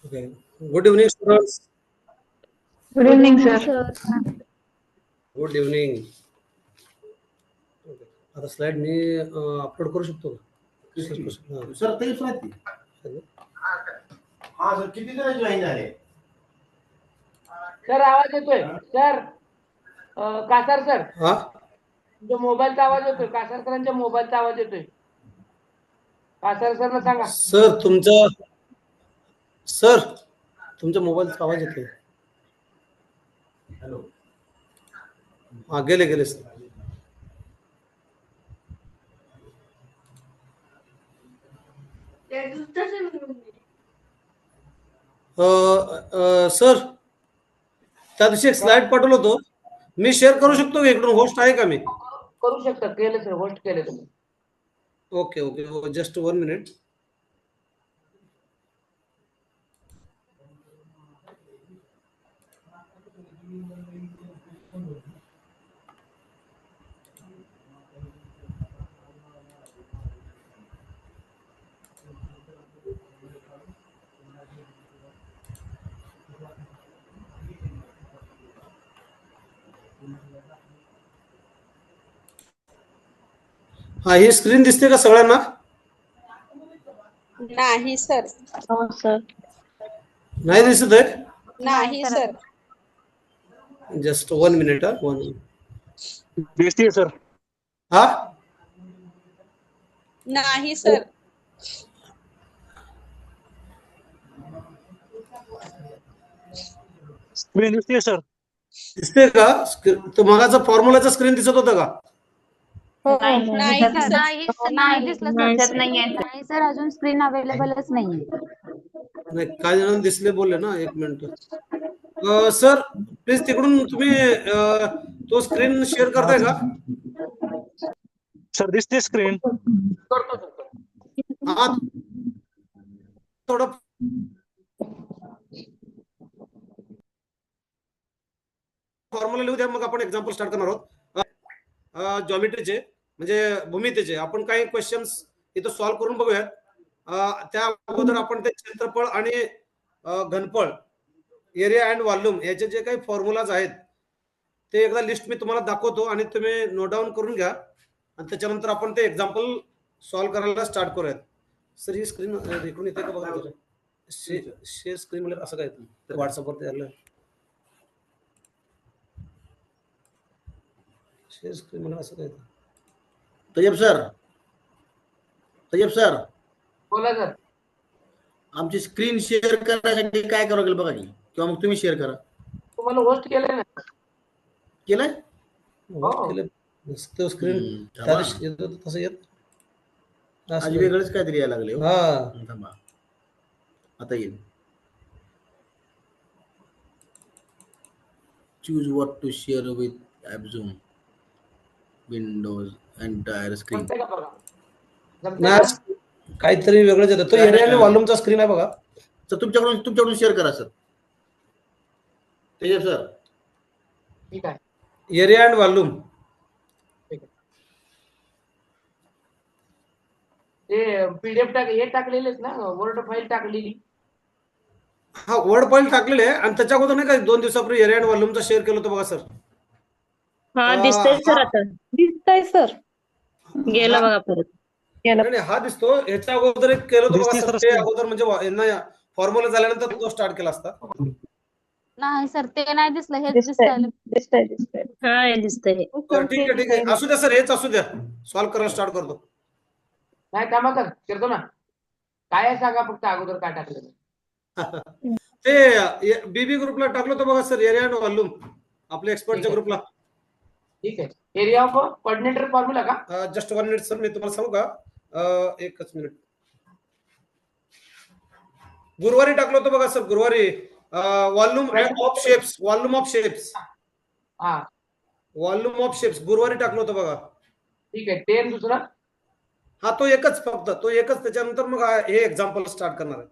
Okay. Good evening, students. Good evening, sir. Good evening. Okay. आता slide मी upload करू शकतो का? सर तेच राहते. हा सर किती जण जॉईन झाले? सर आवाज येतोय सर. कासार सर, हा जो मोबाईलचा आवाज येतोय, कासार सरांच्या मोबाईलचा आवाज येतोय. कासार सरला सांगा. सर तुमच्या मोबाईलचा आवाज येतोय. हॅलो. हा गेले सर. सर त्या दिवशी एक स्लाइड पाठवलं होतो, मी शेअर करू शकतो का? इकडून होस्ट आहे का मी? करू शकता. केलं सर, होस्ट केलं तुम्ही. Okay okay, just 1 minute. हा, ही स्क्रीन दिसते का सगळ्यांना? नाही सर. हो सर. नाही दिसत आहे? नाही सर. Just 1 minute. दिसते सर. हा नाही सर. स्क्रीन दिसते सर. दिसते का? तुम्हाला फॉर्म्युलाचा स्क्रीन दिसत होता का? नाही सर. नाही दिसलं सर. नाही सर, अजून स्क्रीन अवेलेबलच नाहीये. नाही, काही जण दिसले बोलले ना. 1 मिनिट. सर प्लीज तिकडून तुम्ही तो स्क्रीन शेअर करताय का? सर दिसते स्क्रीन. करतो सर. हा, थोडं फॉर्म्युला लिहू द्या, मग आपण एक्झाम्पल स्टार्ट करणार आहोत. जॉमेट्रीचे म्हणजे भूमितीचे आपण काही क्वेश्चन्स इथं सॉल्व्ह करून बघूयात. त्या अगोदर आपण ते क्षेत्रफळ आणि घनफळ, एरिया अँड व्हॉल्यूम याचे जे काही फॉर्म्युलाज आहेत ते एकदा लिस्ट मी तुम्हाला दाखवतो आणि तुम्ही नोट डाऊन करून घ्या, आणि त्याच्यानंतर आपण ते एक्झाम्पल सॉल्व्ह करायला स्टार्ट करूयात. सर ही स्क्रीन रेकॉर्ड येते का बघा. शेअर स्क्रीन म्हणजे असं काय व्हॉट्सअपवरती आलं. शेअर स्क्रीन म्हणजे असं काय? तय्यब सर, बोला सर. आमची स्क्रीन शेअर करण्यासाठी काय करावं लागेल बघा की, किंवा मग तुम्ही शेअर करा. तुम्हाला होस्ट केलंय ना? केलंय? तो स्क्रीन तसं येत आज वेगळंच काहीतरी यायला लागले. हा, थांबा, आता येईल. Choose what to share with app Zoom windows entire screen. जमतंय का बघा? नाही, काहीतरी वेगळंच येतं. तो एरिया आणि व्हॉल्यूमचा स्क्रीन आहे बघा. तर तुमच्याकडून शेअर करा सर. तय्यब सर. ठीक आहे. Area and volume. ते पीडीएफ टाकलेलेच ना, वर्ड फाईल टाकलेली. हा, वर्ड फाईल टाकलेले आहे, आणि त्याच्या अगोदर नाही का 2 दिवसापूर्वी एरिया अँड व्हॉल्यूमचा शेअर केलं होतं बघा सर. हा दिसतंय सर. आता दिसतंय सर. गेलं बघा परत. नाही, हा दिसतो. ह्याच्या अगोदर एक केलं होतं बघा दिसते सर. सर ते अगोदर म्हणजे फॉर्म्युला झाल्यानंतर तो स्टार्ट केला असता. नाही सर, ते नाही दिसलं. हेच दिसतंय. हा, हे दिसतंय. ठीक आहे. असू द्या सर, हेच असू द्या. सॉल्व्ह करायला स्टार्ट करतो. नाही थांबा सर, करतो ना. काय आहे सांगा फक्त अगोदर काय टाकलं. ते बीबी ग्रुपला टाकलं होतं बघा सर, एरिया अँड व्हॉल्यूम, आपल्या एक्सपर्टच्या ग्रुपला. ठीक आहे. एरिया ऑफ कोऑर्डिनेटर फॉर्म्युला का? जस्ट 1 मिनिट सर, मी तुम्हाला सांगू का? एकच मिनिट. गुरुवारी टाकलं होतं बघा सर, गुरुवारी. Volume of shapes. Volume of shapes गुरुवारी टाकलं होतं बघा. ठीक आहे. 10 दुसरा. हा, तो एकच, फक्त तो एकच. त्याच्यानंतर मग हे एक्झाम्पल स्टार्ट करणार आहे.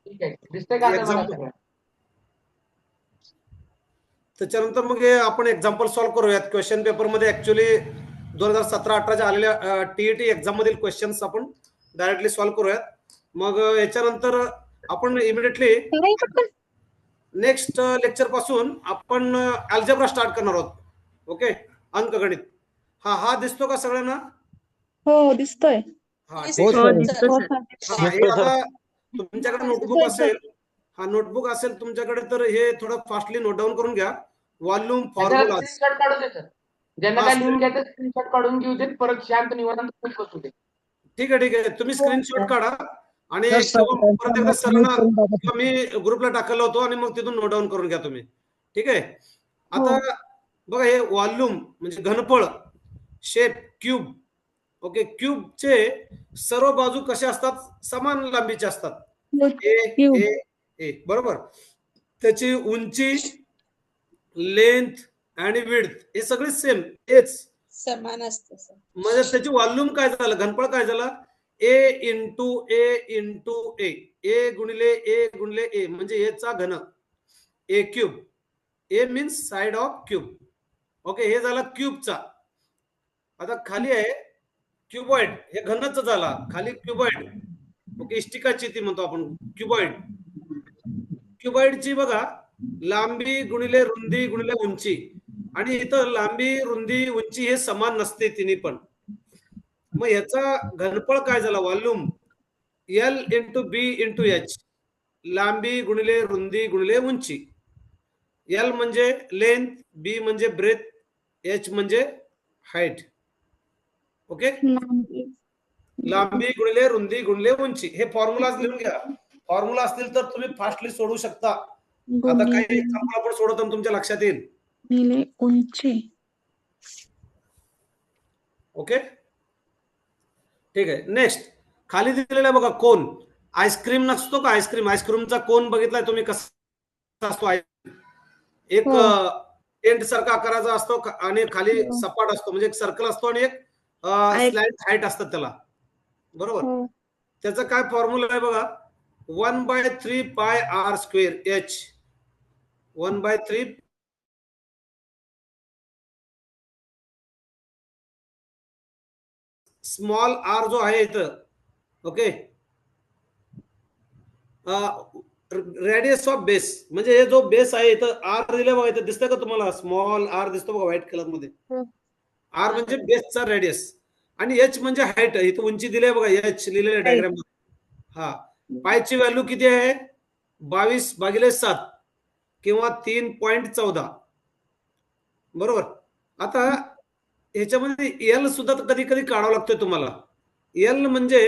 ठीक आहे. दिसतंय का आता मला सगळं? त्याच्यानंतर मग हे आपण एक्झाम्पल सॉल्व्ह करूयात. क्वेश्चन पेपर मध्ये ऍक्च्युअली 2017-18च्या आलेल्या टीईटी एक्झाम मधील क्वेश्चन्स आपण डायरेक्टली सॉल्व्ह करूयात. मग याच्यानंतर आपण इमिडिएटली नाही पटकन. नेक्स्ट लेक्चर पासून आपण अल्जेब्रा स्टार्ट करणार आहोत. ओके, अंकगणित. हा दिसतो का सगळ्यांना? हो दिसतोय. हा हो, ठीक आहे. हो दिसतो सर. हा, हे आता तुमच्याकडे नोटबुक असेल, नोटबुक असेल तुमच्याकडे, तर हे थोडं फास्टली नोट डाऊन करून घ्या. Volume formula. स्क्रीनशॉट काढून दे सर. ज्यांना काय लिहून घ्यायचं स्क्रीनशॉट काढून घेऊ देत, परत शांत निवांत बसू दे. ठीक आहे. तुम्ही स्क्रीनशॉट काढा आणि Yes, sir. किंवा परत एकदा सरांना किंवा मी ग्रुपला टाकलं होतो आणि मग तिथून नोट डाऊन करून घ्या तुम्ही. ठीक आहे. आता बघा, हे वॉल्यूम म्हणजे घनफळ, शेप, क्यूब. ओके, क्यूबचे सर्व बाजू कसे असतात? समान लांबीचे असतात. क्यूब. ए बरोबर. त्याची उंची, लेंथ आणि विड्थ हे सगळे सेम, हेच समान असतं सर. म्हणजे त्याची वॉल्यूम काय झालं, घनफळ काय झालं? ए इंटू ए गुणिले ए म्हणजे ए चा घन, A cube. A means side of cube. Okay, हे झालं क्यूबचा. आता खाली आहे क्युबॉइड, हे घनच झाला. खाली क्युबॉइड. ओके, इष्टिकाची ती म्हणतो आपण क्युबॉइड. क्युबॉइडची बघा, लांबी गुणिले रुंदी गुणिले उंची. आणि इथं लांबी, रुंदी, उंची हे समान नसते तिन्ही पण. मग याचा घनफळ काय झाला? वॉल्यूम एल इंटू बी इंटू एच. लांबी गुणिले रुंदी गुणिले उंची. एल म्हणजे लेंथ, बी म्हणजे ब्रेथ, एच म्हणजे हाईट. ओके, लांबी गुणिले रुंदी गुणिले उंची. हे फॉर्म्युला लिहून घ्या. फॉर्म्युला असतील तर तुम्ही फास्टली सोडवू शकता. आता काही एक्झाम्पल आपण सोडवतो, तुमच्या लक्षात येईल. उंची. ओके, ठीक आहे. नेक्स्ट खाली दिलेला आहे बघा, कोन. आईस्क्रीम नसतो का? आईस्क्रीमचा कोन बघितलाय तुम्ही कसा असतो? एक टेंट सारखा आकाराचा असतो आणि खाली सपाट असतो, म्हणजे एक सर्कल असतो आणि एक स्लॅन्ट हाईट असतात त्याला, बरोबर. त्याचा काय फॉर्म्युला आहे बघा? 1/3 pi r square h. 1/3 small r जो आहे इथं. ओके, रेडियस ऑफ बेस म्हणजे हे जो बेस आहे इथं आर दिले बघा, इथं दिसतंय का तुम्हाला? स्मॉल आर दिसतो बघा व्हाईट कलर मध्ये. आर म्हणजे बेसचा रेडियस आणि एच म्हणजे हाईट. इथं उंची दिली बघा, एच लिहिलेलं डायग्राम मध्ये. हा, पायची व्हॅल्यू किती आहे? 22/7 किंवा 3.14, बरोबर. आता ह्याच्यामध्ये एल सुद्धा कधी कधी काढावं लागतोय तुम्हाला. एल म्हणजे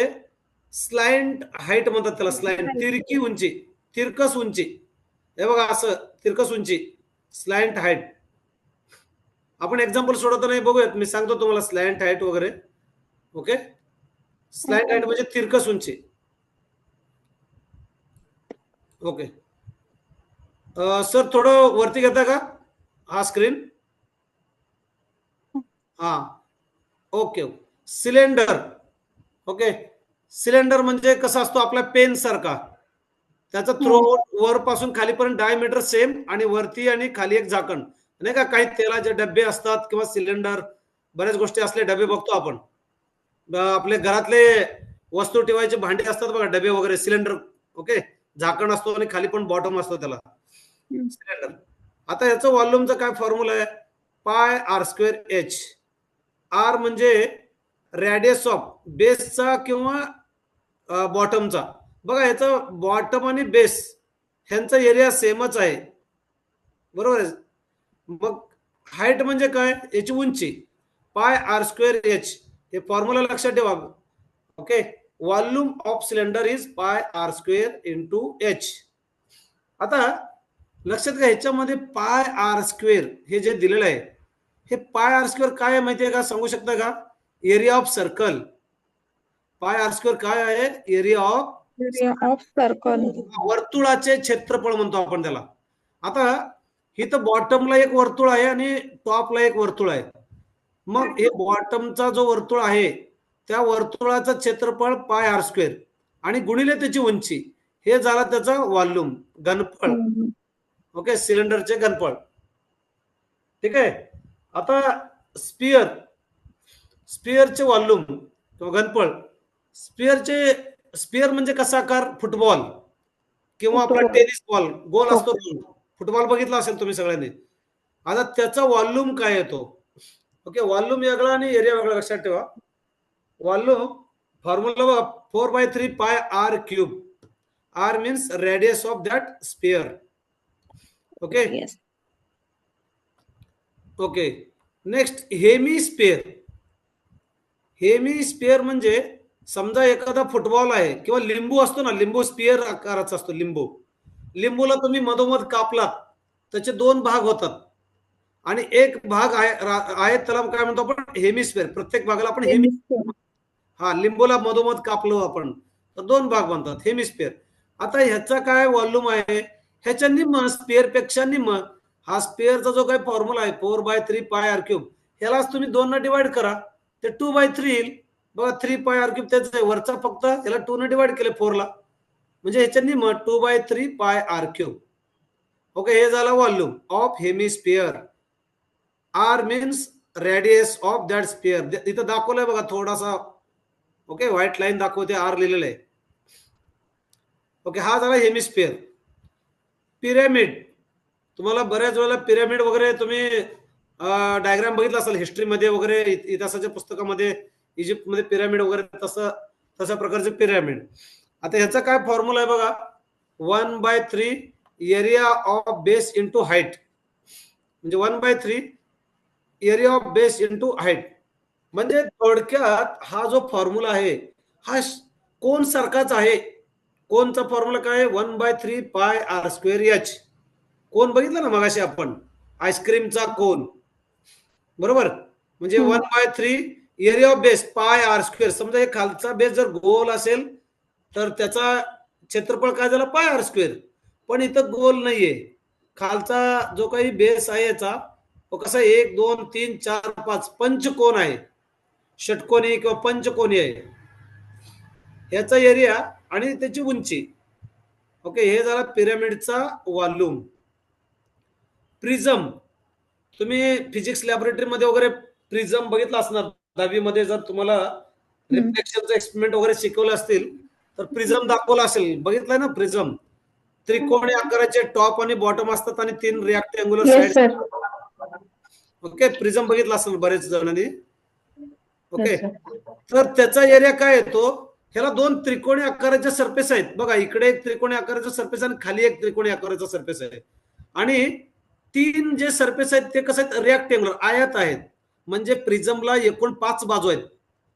स्लाइंट हाईट म्हणतात त्याला. स्लाइंट, तिरकी उंची, तिरकस उंची. हे बघा असं तिरकस उंची, स्लाइंट हाईट. आपण एक्झाम्पल सोडवतो नाही, बघूयात. मी सांगतो तुम्हाला स्लाइंट हाईट वगैरे. ओके, स्लाइंट हाईट म्हणजे तिरकस उंची. ओके सर, थोडं वरती घेता का हा स्क्रीन? हा, ओके. सिलेंडर. ओके, सिलेंडर म्हणजे कसा असतो? आपला पेन सारखा. त्याचा थ्रो वर पासून खालीपर्यंत डायमीटर सेम आणि वरती आणि खाली एक झाकण, नाही का? काही तेलाचे डबे असतात किंवा सिलेंडर, बऱ्याच गोष्टी असले डबे बघतो आपण. आपले घरातले वस्तू ठेवायचे भांडे असतात बघा, डबे वगैरे, सिलेंडर. ओके, झाकण असतो आणि खाली पण बॉटम असतो त्याला, सिलेंडर. आता याचं व्हॉल्यूमचं काय फॉर्म्युला आहे? Pi r square h. R म्हणजे रेडियस ऑफ बेसचा किंवा बॉटमचा. बघा, याचं बॉटम आणि बेस ह्यांचा एरिया सेमच आहे, बरोबर आहे. मग हाईट म्हणजे काय? याची उंची. पाय आर स्क्वेअर एच, हे फॉर्म्युला लक्षात ठेवा. Okay, volume of cylinder is pi r square into h. आता लक्षात घ्या, ह्याच्यामध्ये पाय आर स्क्वेअर हे जे दिलेलं आहे, हे पाय आर स्क्वेअर काय आहे माहितीये का? सांगू शकता का? Area of circle. Pi r square काय आहे? Area of circle. वर्तुळाचे क्षेत्रफळ म्हणतो आपण त्याला. आता इथं बॉटमला एक वर्तुळ आहे आणि टॉपला एक वर्तुळ आहे. मग हे बॉटमचा जो वर्तुळ आहे, त्या वर्तुळाचं क्षेत्रफळ पाय आर स्क्वेअर आणि गुणिले त्याची उंची, हे झालं त्याचं व्हॉल्यूम, घनफळ. ओके, सिलेंडरचे घनफळ. ठीक आहे. आता स्पिअरचे व्हॉल्यूम किंवा घनफळ. स्पिअर म्हणजे कसा आकार? फुटबॉल. किंवा आपला टेनिस बॉल गोल असतो, फुटबॉल बघितला असेल तुम्ही सगळ्यांनी. आता त्याचा व्हॉल्यूम काय येतो? ओके, व्हॉल्यूम वेगळा आणि एरिया वेगळा लक्षात ठेवा. व्हॉल्यूम फॉर्म्युला बघा 4/3 pi r cube. R means radius of that sphere. Okay Yes. Okay. Next hemisphere. Hemisphere म्हणजे समजा एखादा फुटबॉल आहे किंवा लिंबू असतो ना, लिंबू स्पिअर आकाराचा असतो. लिंबूला तुम्ही मधोमध कापलात, त्याचे 2 भाग होतात आणि एक भाग आहे त्याला काय म्हणतो आपण? हेमिस्फिअर. प्रत्येक भागाला आपण हा, लिंबूला मधोमध कापलो आपण तर 2 भाग बनतात, हेमिस्फिअर. आता ह्याचा काय व्हॉल्यूम आहे? ह्याच्या निम्म, स्पिअर पेक्षा निम्म. हा स्पिअरचा जो काही फॉर्म्युला आहे 4/3 पाय आर क्यूब, ह्यालाच तुम्ही 2 न डिवाइड करा, ते 2/3 येईल. बघा 3 पाय आर क्यूब त्याचा वरचा, फक्त याला 2 न डिवाइड केले 4 ला, म्हणजे ह्याच्या निम्म 2/3 पाय आर क्यूब. ओके, हे झालं volume of hemisphere. R means radius of that sphere. इथं दाखवलंय बघा थोडासा. ओके, व्हाईट लाईन दाखवते, आर लिहिलेलं आहे. ओके, हा झाला हेमिस्फिअर. पिरॅमिड. तुम्हाला बऱ्याच वेळेला पिरॅमिड वगैरे तुम्ही डायग्राम बघितला असेल हिस्ट्रीमध्ये वगैरे, इतिहासाच्या पुस्तकामध्ये इजिप्तमध्ये पिरॅमिड वगैरे तशा प्रकारचे पिरॅमिड. आता ह्याचा काय फॉर्म्युला आहे बघा? 1/3 area of base into height. म्हणजे 1/3 area of base into height. म्हणजे थोडक्यात हा जो फॉर्म्युला आहे हा कोन सारखाच आहे. कोनचा फॉर्म्युला काय? 1/3 पाय आर स्क्वेअर एच. कोन बघितलं ना मगाशी आपण, आईस्क्रीमचा कोन, बरोबर? म्हणजे 1/3 area of base pi r square. समजा हे खालचा बेस जर गोल असेल तर त्याचा क्षेत्रफळ काय झालं? पाय आर स्क्वेअर. पण इथं गोल नाहीये, खालचा जो काही बेस आहे याचा कसा 1 2 3 4 5 पंचकोन आहे, षटकोनी किंवा पंचकोनी आहे. याचा एरिया आणि त्याची उंची. ओके, हे झाला पिरॅमिडचा व्हॉल्यूम. प्रिझम. तुम्ही फिजिक्स लॅबोरेटरीमध्ये वगैरे प्रिझम बघितला असणार 10वी मध्ये. जर तुम्हाला रिफ्लेक्शनचा एक्सपेरिमेंट वगैरे शिकवले असतील तर प्रिझम दाखवला असेल, बघितलंय ना प्रिझम? त्रिकोणी आकाराचे टॉप आणि बॉटम असतात आणि 3 रेक्टँग्युलर साइड. ओके, प्रिझम बघितला असेल बरेच जणांनी. ओके, तर त्याचा एरिया काय येतो? ह्याला 2 त्रिकोणी आकाराचे सरफेस आहेत बघा. इकडे एक त्रिकोणी आकाराचा सरफेस आणि खाली एक त्रिकोणी आकाराचा सरफेस आहे. आणि 3 जे सरफेस आहेत ते कसं आहेत? रेक्टँग्युलर, आयत आहेत. म्हणजे प्रिझमला एकूण 5 बाजू आहेत.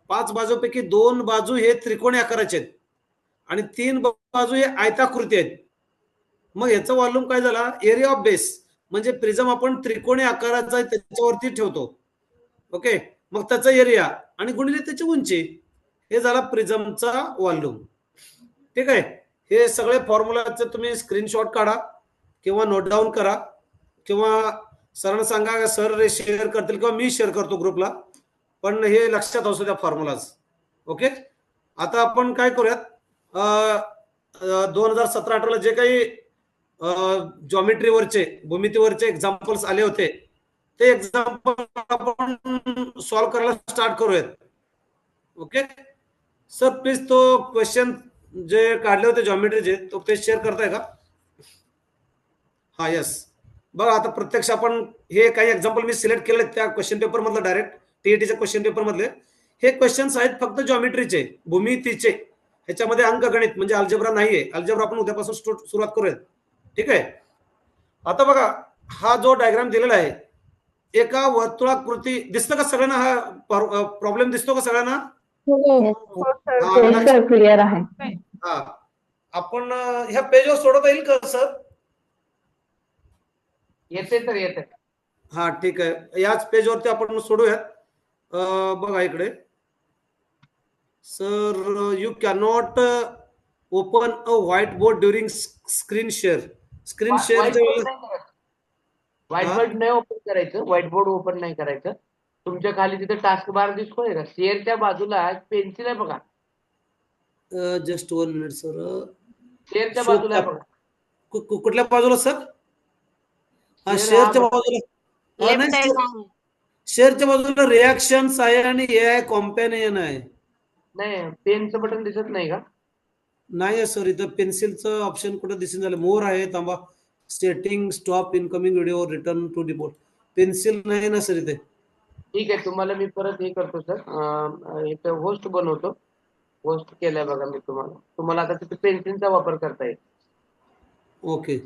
5 बाजूपैकी 2 बाजू हे त्रिकोणी आकाराचे आहेत आणि 3 बाजू हे आयताकृती आहेत. मग याचा व्हॉल्यूम काय झाला? Area of base. म्हणजे प्रिझम आपण त्रिकोणी आकाराचा त्याच्यावरती ठेवतो. ओके, मग त्याचा एरिया आणि गुणिले त्याची उंची, हे झाला प्रिझमचा व्हॉल्यूम. ठीक आहे. हे सगळे फॉर्म्युलाचे तुम्ही स्क्रीनशॉट काढा किंवा नोट डाऊन करा किंवा सरांना सांगा, सर शेअर करतील किंवा मी शेअर करतो ग्रुपला. पण हे लक्षात असू द्या फॉर्म्युलाज. ओके, आता आपण काय करूयात, 2017-18 जे काही जॉमेट्रीवरचे, भूमितीवरचे एक्झाम्पल्स आले होते ते एक्झाम्पल आपण सॉल्व्ह करायला स्टार्ट करूयात. ओके सर, प्लीज तो क्वेश्चन जे काढले होते जॉमेट्रीचे तो पेज शेअर करताय का? हा, यस. बघा आता प्रत्यक्ष आपण हे काही एक्झाम्पल मी सिलेक्ट केले त्या क्वेश्चन पेपर मधलं, डायरेक्ट टीईटीच्या क्वेश्चन पेपर मधले हे क्वेश्चन्स आहेत फक्त जॉमेट्रीचे, भूमितीचे. ह्याच्यामध्ये अंकगणित म्हणजे अल्जेब्रा नाहीये. अल्जेब्रा आपण उद्यापासून सुरुवात करूयात. ठीक आहे. आता बघा हा जो डायग्राम दिलेला आहे, एका वर्तुळाकृती दिसतं का सगळ्यांना? हा प्रॉब्लेम दिसतो का सगळ्यांना? क्लिअर आहे. हा, आपण ह्या पेजवर सोडवता येईल का सर? येते तर येते. हा, ठीक आहे. याच पेजवरती आपण सोडूयात. बघा इकडे, sir you cannot open a white board during screen share. Screen share white board नाही ओपन करायचं. व्हाईट बोर्ड ओपन नाही करायचं. तुमच्या खाली तिथे टास्क बार दिसतोय का? शेअरच्या बाजूला पेन्सिल आहे बघा. Just 1 minute sir. शेअरच्या बाजूला आहे बघा. कुठल्या बाजूला सर? हा, शेअरच्या बाजूला. शेअरच्या बाजूला रिॲक्शन्स आहे आणि एआय कॉम्पॅनियन आहे. नाही, पेनचं बटन दिसत नाही का? नाही सर, इथं पेन्सिलचं ऑप्शन कुठं दिसून झालं. मोर आहे, थांबा. Setting, stop incoming video, return to deport. Pencil नाही ना सर इथे. ठीक आहे, तुम्हाला मी परत हे करतो सर, इथं होस्ट बनवतो. होस्ट केलाय बघा मी तुम्हाला आता तिथे पेन्सिलचा वापर करता येईल. ओके.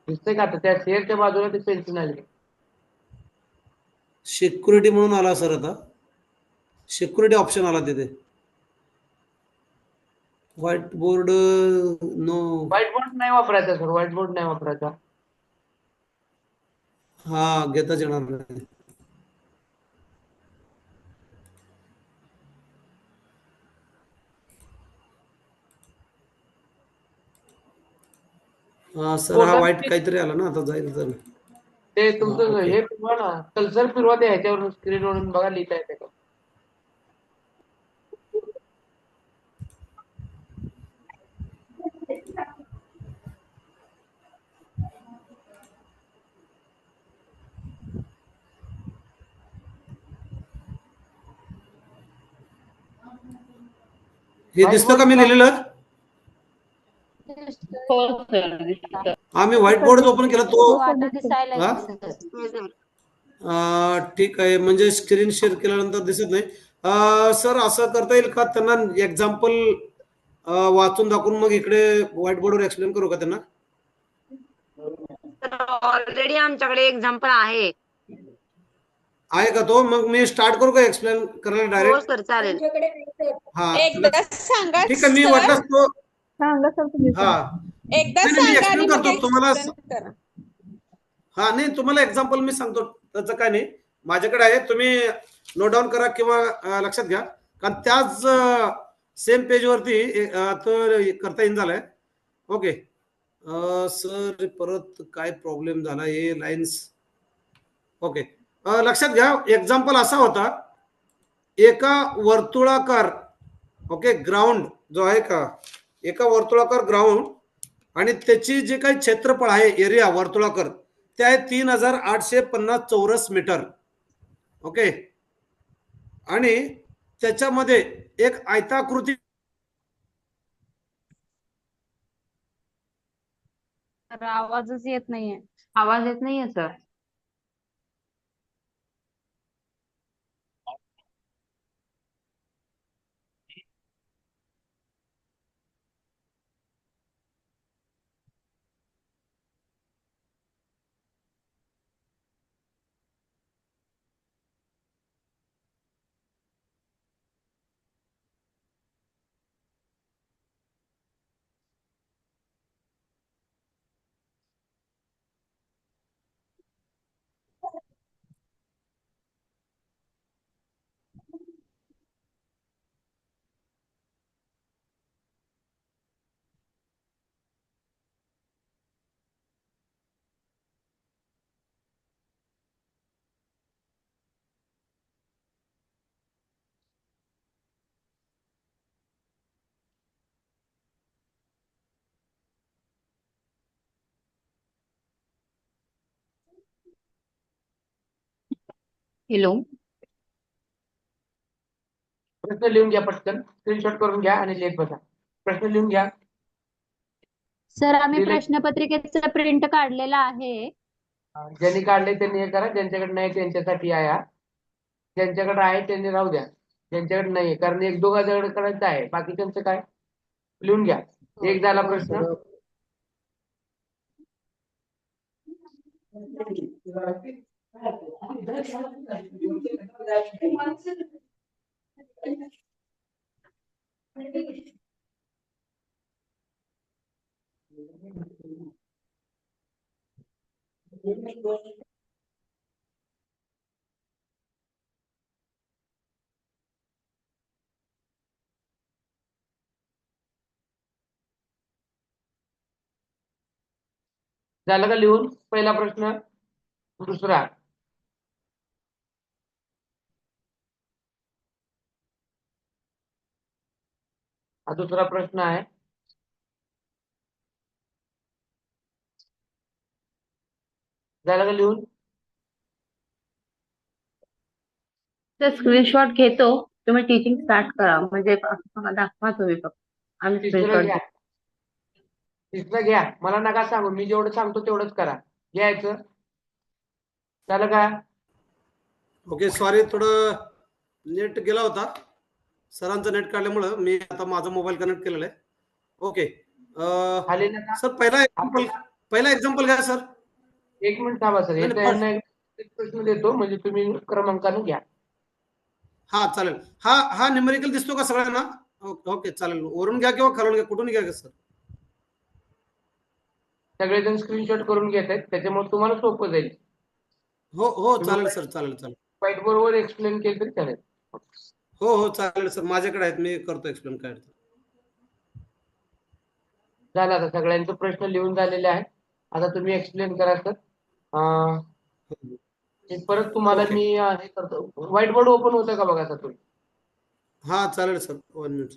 दिसतंय का आता त्या शेअरच्या बाजूला ते पेन्सिल आले. सिक्युरिटी म्हणून आला सर, आता सिक्युरिटी ऑप्शन आला तिथे. White board no. White board नाही वापरायचा सर, व्हाईट बोर्ड नाही वापरायचा. हा, घेताच येणार नाही. सर हा व्हाईट काहीतरी आला ना, आता जाईल तर. ते तुमचं ओके. हे फिरवा ना, कल्सर फिरवा ते ह्याच्यावरून स्क्रीनवरून बघा लिहिता येते का. हे दिसतं का मी लिहिलेलं? हो सर, दिसतं. आम्ही व्हाईट बोर्ड ओपन केला तो. आता दिसायला हा? ठीक आहे, म्हणजे स्क्रीन शेअर केल्यानंतर दिसत नाही. सर असं करता येईल का, त्यांना एक्झाम्पल वाचून दाखवून मग इकडे व्हाईट बोर्डवर एक्सप्लेन करू का त्यांना? ऑलरेडी आमच्याकडे एक्झाम्पल आहे. आहे का तो? मग मी स्टार्ट करू का एक्सप्लेन करायला हो डायरेक्ट? सर, चालेल. हा, एकदा सांगा ठीक आहे. मी सर. वाटल्यास तो. सांगा सर तुम्ही. हा, एकदा नाही, मी सांगा आणि एक्सप्लेन मग करतो तुम्हाला. explain करा. हा, नाही, तुम्हाला एक्झाम्पल मी सांगतो, त्याचं काय नाही, माझ्याकडे आहे. तुम्ही नोट डाऊन करा किंवा लक्षात घ्या, कारण त्याच सेम पेजवरती तर करता येईन झालंय. ओके. सर परत काय प्रॉब्लेम झाला, हे लाईन्स. ओके. लक्षात घ्या, एक्झाम्पल असा होता, एका वर्तुळाकार, ओके, ग्राउंड जो आहे का, एका वर्तुळाकार ग्राउंड आणि त्याची जे काही क्षेत्रफळ आहे, एरिया वर्तुळाकार, ते आहे 3850 चौरस मीटर. ओके. आणि त्याच्यामध्ये एक आयताकृती आवाजच येत नाहीये. आवाज येत नाहीये सर. हॅलो. प्रश्न लिहून घ्या पटकन, स्क्रीनशॉट करून घ्या आणि लिहित बसा. प्रश्न लिहून घ्या. सर आम्ही लिहिले? प्रश्नपत्रिकेचा प्रिंट काढलेला आहे. ज्यांनी काढले त्यांनी हे करा, ज्यांच्याकडे नाही त्यांच्यासाठी आहे हा. ज्यांच्याकडे आहे त्यांनी राहू द्या, ज्यांच्याकडे नाहीये, कारण एक दोघांच्याकडे करायचं आहे, बाकीच्यांचं काय लिहून घ्या. एक झाला प्रश्न. झालं का लिहून? पहिला प्रश्न, दुसरा, हा दुसरा प्रश्न आहे. झालं का लिहून? सर स्क्रीनशॉट घेतो, तुम्ही टीचिंग स्टार्ट करा, म्हणजे दाखवा तुम्ही फक्त. आम्ही तिसरं स्क्रीनशॉट घ्या. तिसरं घ्या. मला नका सांगू. मी जेवढं सांगतो तेवढंच करा. घ्यायचं. झालं का? ओके, सॉरी, थोडं नेट गेला होता. सरांचं नेट काढल्यामुळं मी आता माझा मोबाईल कनेक्ट केलेला आहे. ओके. खाली नका. सर, पहिला एक्झाम्पल घ्या सर. 1 मिनिट थांबा सर. नाही, याचा नाही, यांना एक प्रश्न देतो म्हणजे तुम्ही क्रमांकाने घ्या. हा चालेल. हा न्यूमेरिकल दिसतो का सगळ्यांना? ओके, चालेल. वरून घ्या किंवा खालून घ्या, कुठून घ्या सर. सगळेजण स्क्रीनशॉट करून घेत आहेत त्याच्यामुळे तुम्हाला सोपं जाईल. हो हो, चालेल सर, चालेल चालेल. व्हाईट बोर्डवर एक्सप्लेन केलं तरी चालेल. हो हो, चालेल सर, माझ्याकडे आहेत, मी करतो एक्सप्लेन काय अडचण. झालं. आता सगळ्यांचे प्रश्न लिहून झालेले आहेत. आता तुम्ही एक्सप्लेन करा सर. परत तुम्हाला ओके. मी हे करतो. व्हाईट बोर्ड ओपन होतं का बघा सर तुम्ही. हा चालेल सर, 1 मिनिट.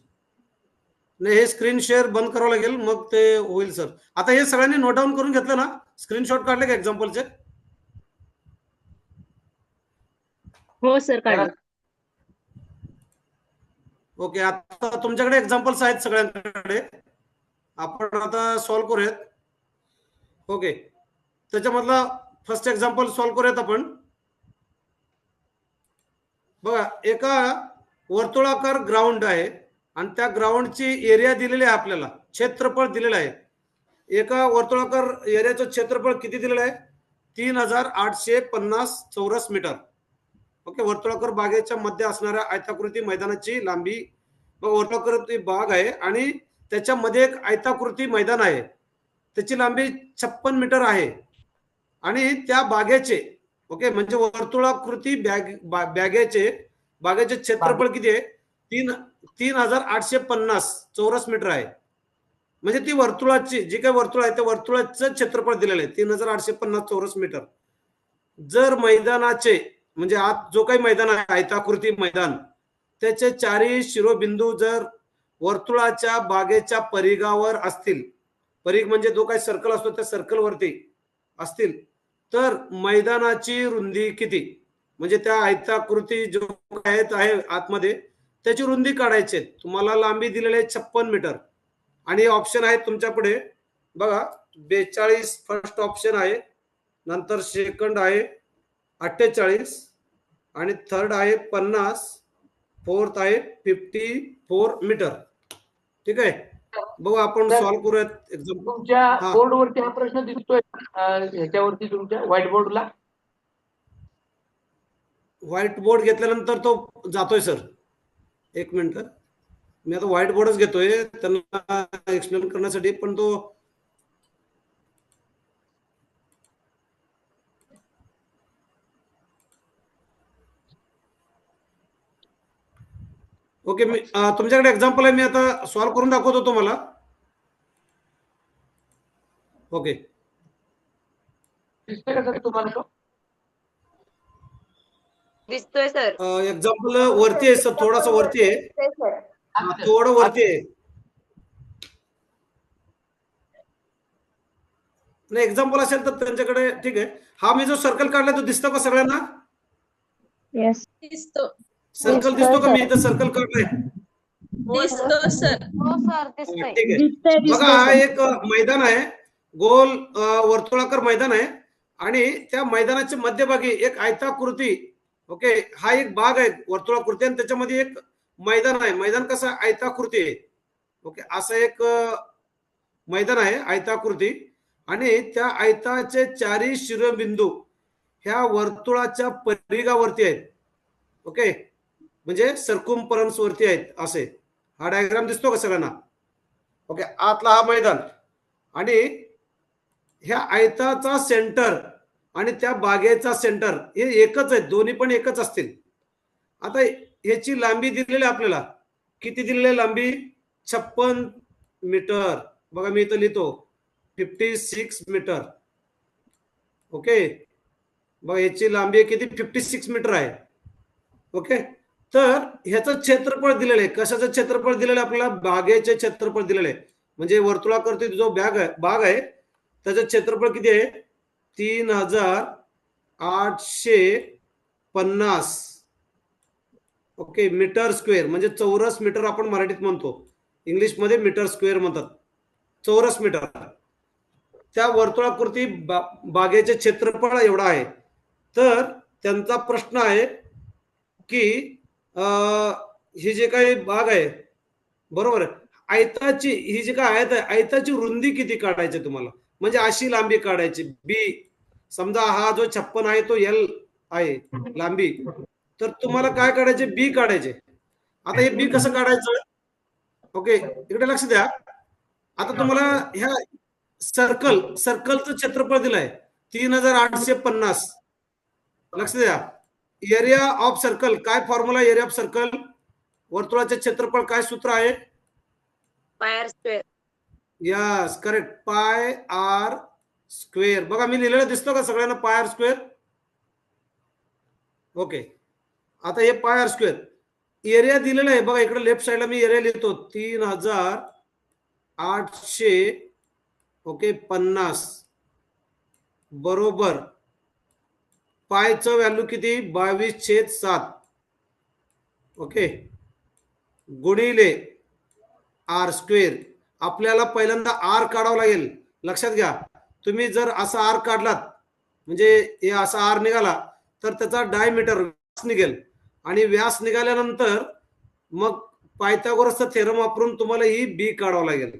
नाही, हे स्क्रीन शेअर बंद करावं लागेल, मग ते होईल सर. आता हे सगळ्यांनी नोट डाऊन करून घेतलं ना? स्क्रीनशॉट काढले का एक्झाम्पलचे? हो सर, काढलं. ओके, आता तुमच्याकडे एक्झाम्पल्स आहेत सगळ्यांकडे. आपण आता सॉल्व्ह करूयात. ओके, त्याच्यामधला फर्स्ट एक्झाम्पल सॉल्व्ह करूयात आपण. बघा, एका वर्तुळाकार ग्राउंड आहे आणि त्या ग्राउंडची एरिया दिलेली आहे आपल्याला, क्षेत्रफळ दिलेलं आहे. एका वर्तुळाकार एरियाचं क्षेत्रफळ किती दिलेलं आहे? 3850 चौरस मीटर. ओके, वर्तुळाकार बागेच्या मध्ये असणाऱ्या आयताकृती मैदानाची लांबी. बघ, वर्तुळाकृती बाग आहे आणि त्याच्यामध्ये एक आयताकृती मैदान आहे. त्याची लांबी 56 मीटर आहे आणि त्या बागेचे, ओके, म्हणजे वर्तुळाकृती बागेचे क्षेत्रफळ किती आहे? 3850 चौरस मीटर आहे. म्हणजे ती वर्तुळाची जी काही वर्तुळ आहे त्या वर्तुळाचं क्षेत्रफळ दिलेलं आहे 3850 चौरस मीटर. जर मैदानाचे, म्हणजे आत जो काही मैदान आहे आयताकृती मैदान, त्याचे चारही शिरोबिंदू जर वर्तुळाच्या बागेच्या परिघावर असतील, परिघ म्हणजे जो काही सर्कल असतो त्या सर्कल वरती असतील, तर मैदानाची रुंदी किती? म्हणजे त्या आयताकृती जो काय आहे आतमध्ये त्याची रुंदी काढायची. तुम्हाला लांबी दिलेली आहे 56 मीटर आणि ऑप्शन आहे तुमच्या पुढे. बघा, 42 फर्स्ट ऑप्शन आहे, नंतर सेकंड आहे 48 आणि थर्ड आहे 50, फोर्थ आहे 54 मीटर. ठीक आहे, बघू आपण सॉल्व्ह करूयात एक्झाम्पल. तुमच्या बोर्डवरती हा प्रश्न दिसतोय ह्याच्यावरती तुमच्या व्हाईट बोर्डला. व्हाईट बोर्ड घेतल्यानंतर तो जातोय सर. 1 मिनिट, मी आता व्हाईट बोर्डच घेतोय त्यांना एक्सप्लेन करण्यासाठी, पण तो ओके. मी तुमच्याकडे एक्झाम्पल आहे, मी आता सॉल्व्ह करून दाखवतो तुम्हाला. ओके, दिसतोय का सर तुम्हाला तो? दिसतोय सर. एक्झाम्पल वरती आहे सर, थोडासा वरती आहे. थोडं वरती आहे. नाही, एक्झाम्पल असेल तर त्यांच्याकडे ठीक आहे. हा मी जो सर्कल काढलाय तो दिसतो का सगळ्यांना? येस, दिसतो. सर्कल दिसतो का? मी इथं सर्कल काढलाय. दिसतो सर. हो सर, दिसतोय. ठीक आहे. दिसतंय बघा, हा दिसतंय एक मैदान आहे, गोल वर्तुळाकार मैदान आहे आणि त्या मैदानाच्या मध्यभागी एक आयताकृती, ओके, हा एक भाग आहे वर्तुळाकृती आणि त्याच्यामध्ये एक मैदान आहे. मैदान कसं आयताकृती आहे, ओके, असं एक मैदान आहे आयताकृती आणि त्या आयताचे चारही शिरोबिंदू ह्या वर्तुळाच्या परिघावरती आहेत. ओके, म्हणजे सर्कम्फरन्स वरती आहेत असे. हा डायग्राम दिसतो का सगळ्यांना? ओके, आतला हा मैदान आणि ह्या आयताचा सेंटर आणि त्या बागेचा सेंटर हे एकच आहे, दोन्ही पण एकच असतील. आता ह्याची लांबी दिलेली आपल्याला, किती दिलेली लांबी? 56 मीटर. बघा, मी इथं लिहितो 56 मीटर. ओके, बघा ह्याची लांबी किती? 56 मीटर आहे. ओके, तर ह्याचं क्षेत्रफळ दिलेलं आहे. कशाचं क्षेत्रफळ दिलेलं आहे आपल्याला? बागेचे क्षेत्रफळ दिलेलं आहे. म्हणजे वर्तुळाकृती जो बाग आहे त्याचं क्षेत्रफळ किती आहे? 3850 ओके मीटर स्क्वेअर, म्हणजे चौरस मीटर आपण मराठीत म्हणतो. इंग्लिशमध्ये मीटर स्क्वेअर म्हणतात, चौरस मीटर. त्या वर्तुळाकृती बागेचे क्षेत्रफळ एवढा आहे. तर त्यांचा प्रश्न आहे की ही जे काही बाग आहे, बरोबर आहे, आयताची ही जी काय आयत आहे, आयताची रुंदी किती काढायची तुम्हाला, म्हणजे अशी लांबी काढायची बी. समजा हा जो 56 आहे तो एल आहे लांबी, तर तुम्हाला काय काढायचे, बी काढायचे. आता हे बी कसं काढायचं, ओके इकडे लक्ष द्या. आता तुम्हाला ह्या सर्कलचं क्षेत्रफळ दिलंय 3850. लक्ष द्या. एरिया ऑफ सर्कल काय फॉर्म्युला, एरिया ऑफ सर्कल वर्तुळाचे क्षेत्रफळ काय सूत्र आहे, pi r square. Yes correct, pi r square. बघा मी लिहिलेलं दिसतो का सगळ्यांना, पाय आर स्क्वेअर. ओके आता हे पाय आर स्क्वेअर एरिया दिलेला आहे बघा, इकडे लेफ्ट साइडला मी एरिया लिहितो 3800 ओके 50 बरोबर पायचं व्हॅल्यू किती 22/7 ओके गुणिले आर स्क्वेअर. आपल्याला पहिल्यांदा आर काढावं लागेल. लक्षात घ्या, तुम्ही जर असा आर काढलात म्हणजे हे असा आर निघाला तर त्याचा डायमीटर व्यास निघेल, आणि व्यास निघाल्यानंतर मग पायथागोरसचा थेरम वापरून तुम्हाला ही बी काढावं लागेल,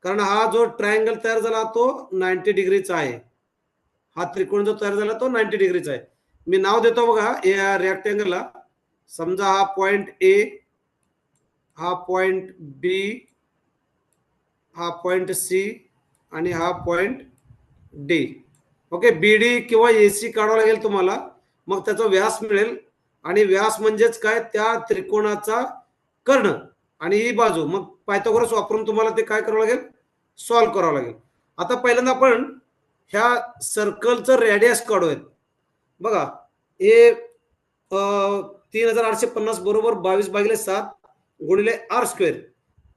कारण हा जो ट्रायंगल तयार झाला तो 90 डिग्रीचा आहे. हा त्रिकोण जो तयार झाला तो 90 डिग्रीचा आहे. मी नाव देतो बघा या रेक्टँगलला. समजा हा पॉइंट ए, हा पॉइंट बी, हा पॉइंट सी आणि हा पॉइंट डी. ओके बीडी किंवा एसी काढावं लागेल तुम्हाला, मग त्याचा व्यास मिळेल, आणि व्यास म्हणजेच काय, त्या त्रिकोणाचा कर्ण आणि ही बाजू. मग पायथागोरस वापरून तुम्हाला ते काय करावं लागेल, सॉल्व्ह करावं लागेल. आता पहिल्यांदा आपण ह्या सर्कलचं रेडियस काढूयात. बघा हे 3850 बरोबर 22/7 गुणिले आर स्क्वेअर.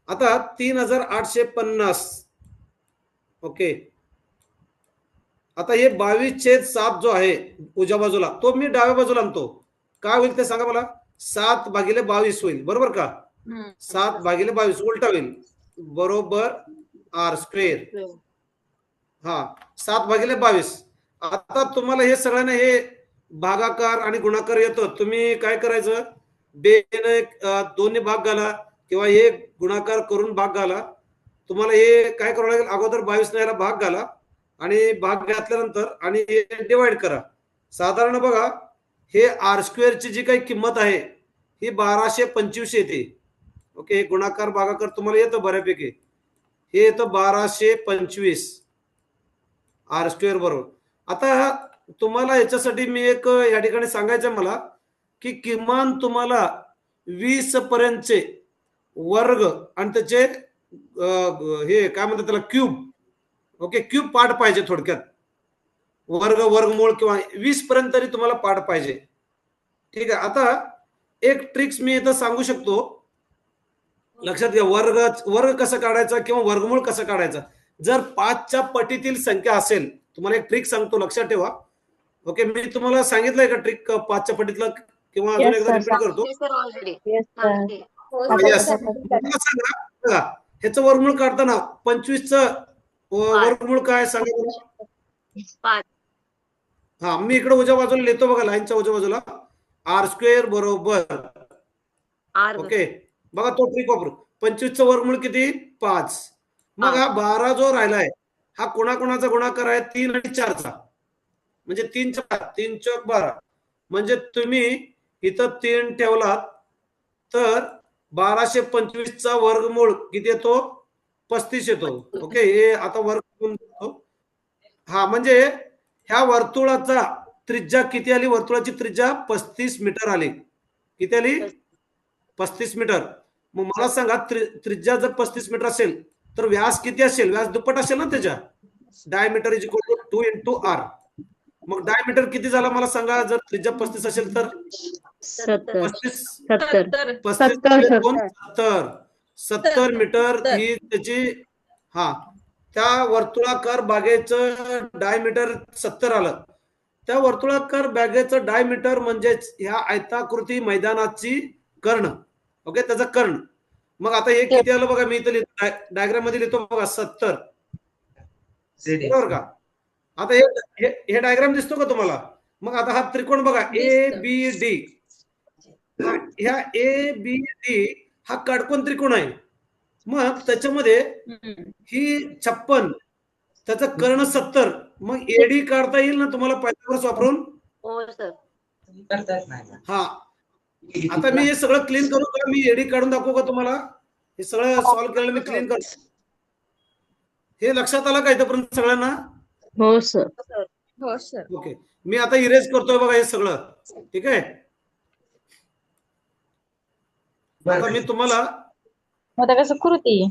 आता 3850 ओके, आता हे 22/7 जो आहे उजव्या बाजूला तो मी डाव्या बाजूला आणतो. काय होईल ते सांगा मला, 7/22 होईल बरोबर का, 7/22 उलटा होईल बरोबर आर स्क्वेअर. हा 7/22. आता तुम्हाला हे सगळ्यांना हे भागाकार आणि गुणाकार येतो. तुम्ही काय करायचं, दोन्ही भाग घाला किंवा हे गुणाकार करून भाग घाला. तुम्हाला हे काय करावं लागेल, अगोदर 22 ने याला भाग घाला आणि भाग घातल्यानंतर आणि हे डिवाइड करा. साधारण बघा हे आर स्क्वेअरची जी काही किंमत आहे ही 1225 येते. ओके गुणाकार भागाकार तुम्हाला येतं बऱ्यापैकी, हे येतं 1225 आर स्क्वेअर बरोबर. आता तुम्हाला याच्यासाठी मी एक या ठिकाणी सांगायचं मला की किमान तुम्हाला 20 पर्यंतचे वर्ग आणि त्याचे हे काय म्हणतात त्याला क्यूब, ओके क्यूब पार्ट पाहिजे. थोडक्यात वर्ग वर्गमूळ किंवा 20 पर्यंत तरी तुम्हाला पार्ट पाहिजे. ठीक आहे. आता एक ट्रिक्स मी इथं सांगू शकतो, लक्षात घ्या. वर्ग कसं काढायचा किंवा वर्गमूळ कसं काढायचा. जर 5च्या पटीतील संख्या असेल, तुम्हाला एक ट्रिक सांगतो लक्षात ठेवा. ओके मी तुम्हाला सांगितलंय का ट्रिक 5च्या पटीतला, किंवा अजून एकदा रिपीट करतो. सांगा ह्याचं वर्गमूळ काढताना 25चं वर्गमूळ काय सांगा मला. हा मी इकडे उजव्या बाजूला लिहितो बघा, लाईनच्या उजव्या बाजूला आर स्क्वेअर बरोबर ओके. बघा तो ट्रिक वापरू. 25चं वर्गमूळ किती 5. मग हा 12 जो राहिलाय हा कोणाकोणाचा गुणाकार आहे 3 आणि 4चा, म्हणजे 3 4 3 चौक 12. म्हणजे तुम्ही इथं 3 ठेवलात तर 1225चा वर्गमूळ किती येतो 35 येतो. ओके हे आता वर्ग हा म्हणजे ह्या वर्तुळाचा त्रिज्या किती आली, वर्तुळाची त्रिज्या 35 मीटर आली. किती आली 35 मीटर. मग मला सांगा त्रिज्या जर 35 मीटर असेल तर व्यास किती असेल, व्यास दुप्पट असेल ना त्याच्या. Diameter is equal to 2 into r. मग डायमीटर किती झाला मला सांगा, जर त्रिज्या 35 असेल तर 70 मीटर ही त्याची. हा त्या वर्तुळाकार बागेचं डायमीटर 70 आलं. त्या वर्तुळाकार बागेचं डायमीटर म्हणजेच ह्या आयताकृती मैदानाची कर्ण. ओके त्याचा कर्ण. मग आता हे किती आलं बघा, मी इथं लिहितो डायग्राम मध्ये लिहितो बघा 70, बरोबर का? आता हे डायग्राम दिसतो का तुम्हाला? मग आता हा त्रिकोण बघा ए दिसतं. बी डी, ह्या ए बी डी हा काटकोन त्रिकोण आहे. मग त्याच्यामध्ये हम्म. ही 56, त्याचं कर्ण 70, मग एडी काढता येईल ना तुम्हाला पायथागोरस वापरून? हो सर. हा, आता मी हे सगळं क्लीन करू का? मी एडी काढून दाखवू का तुम्हाला? हे सगळं सॉल्व्ह केलेलं मी क्लीन करतो. हे लक्षात आलं का इथपर्यंत सगळ्यांना? हो सर. हो सर. ओके, मी आता इरेज करतोय बघा हे सगळं. ठीक आहे, आता मी तुम्हाला आता कसं करू ते?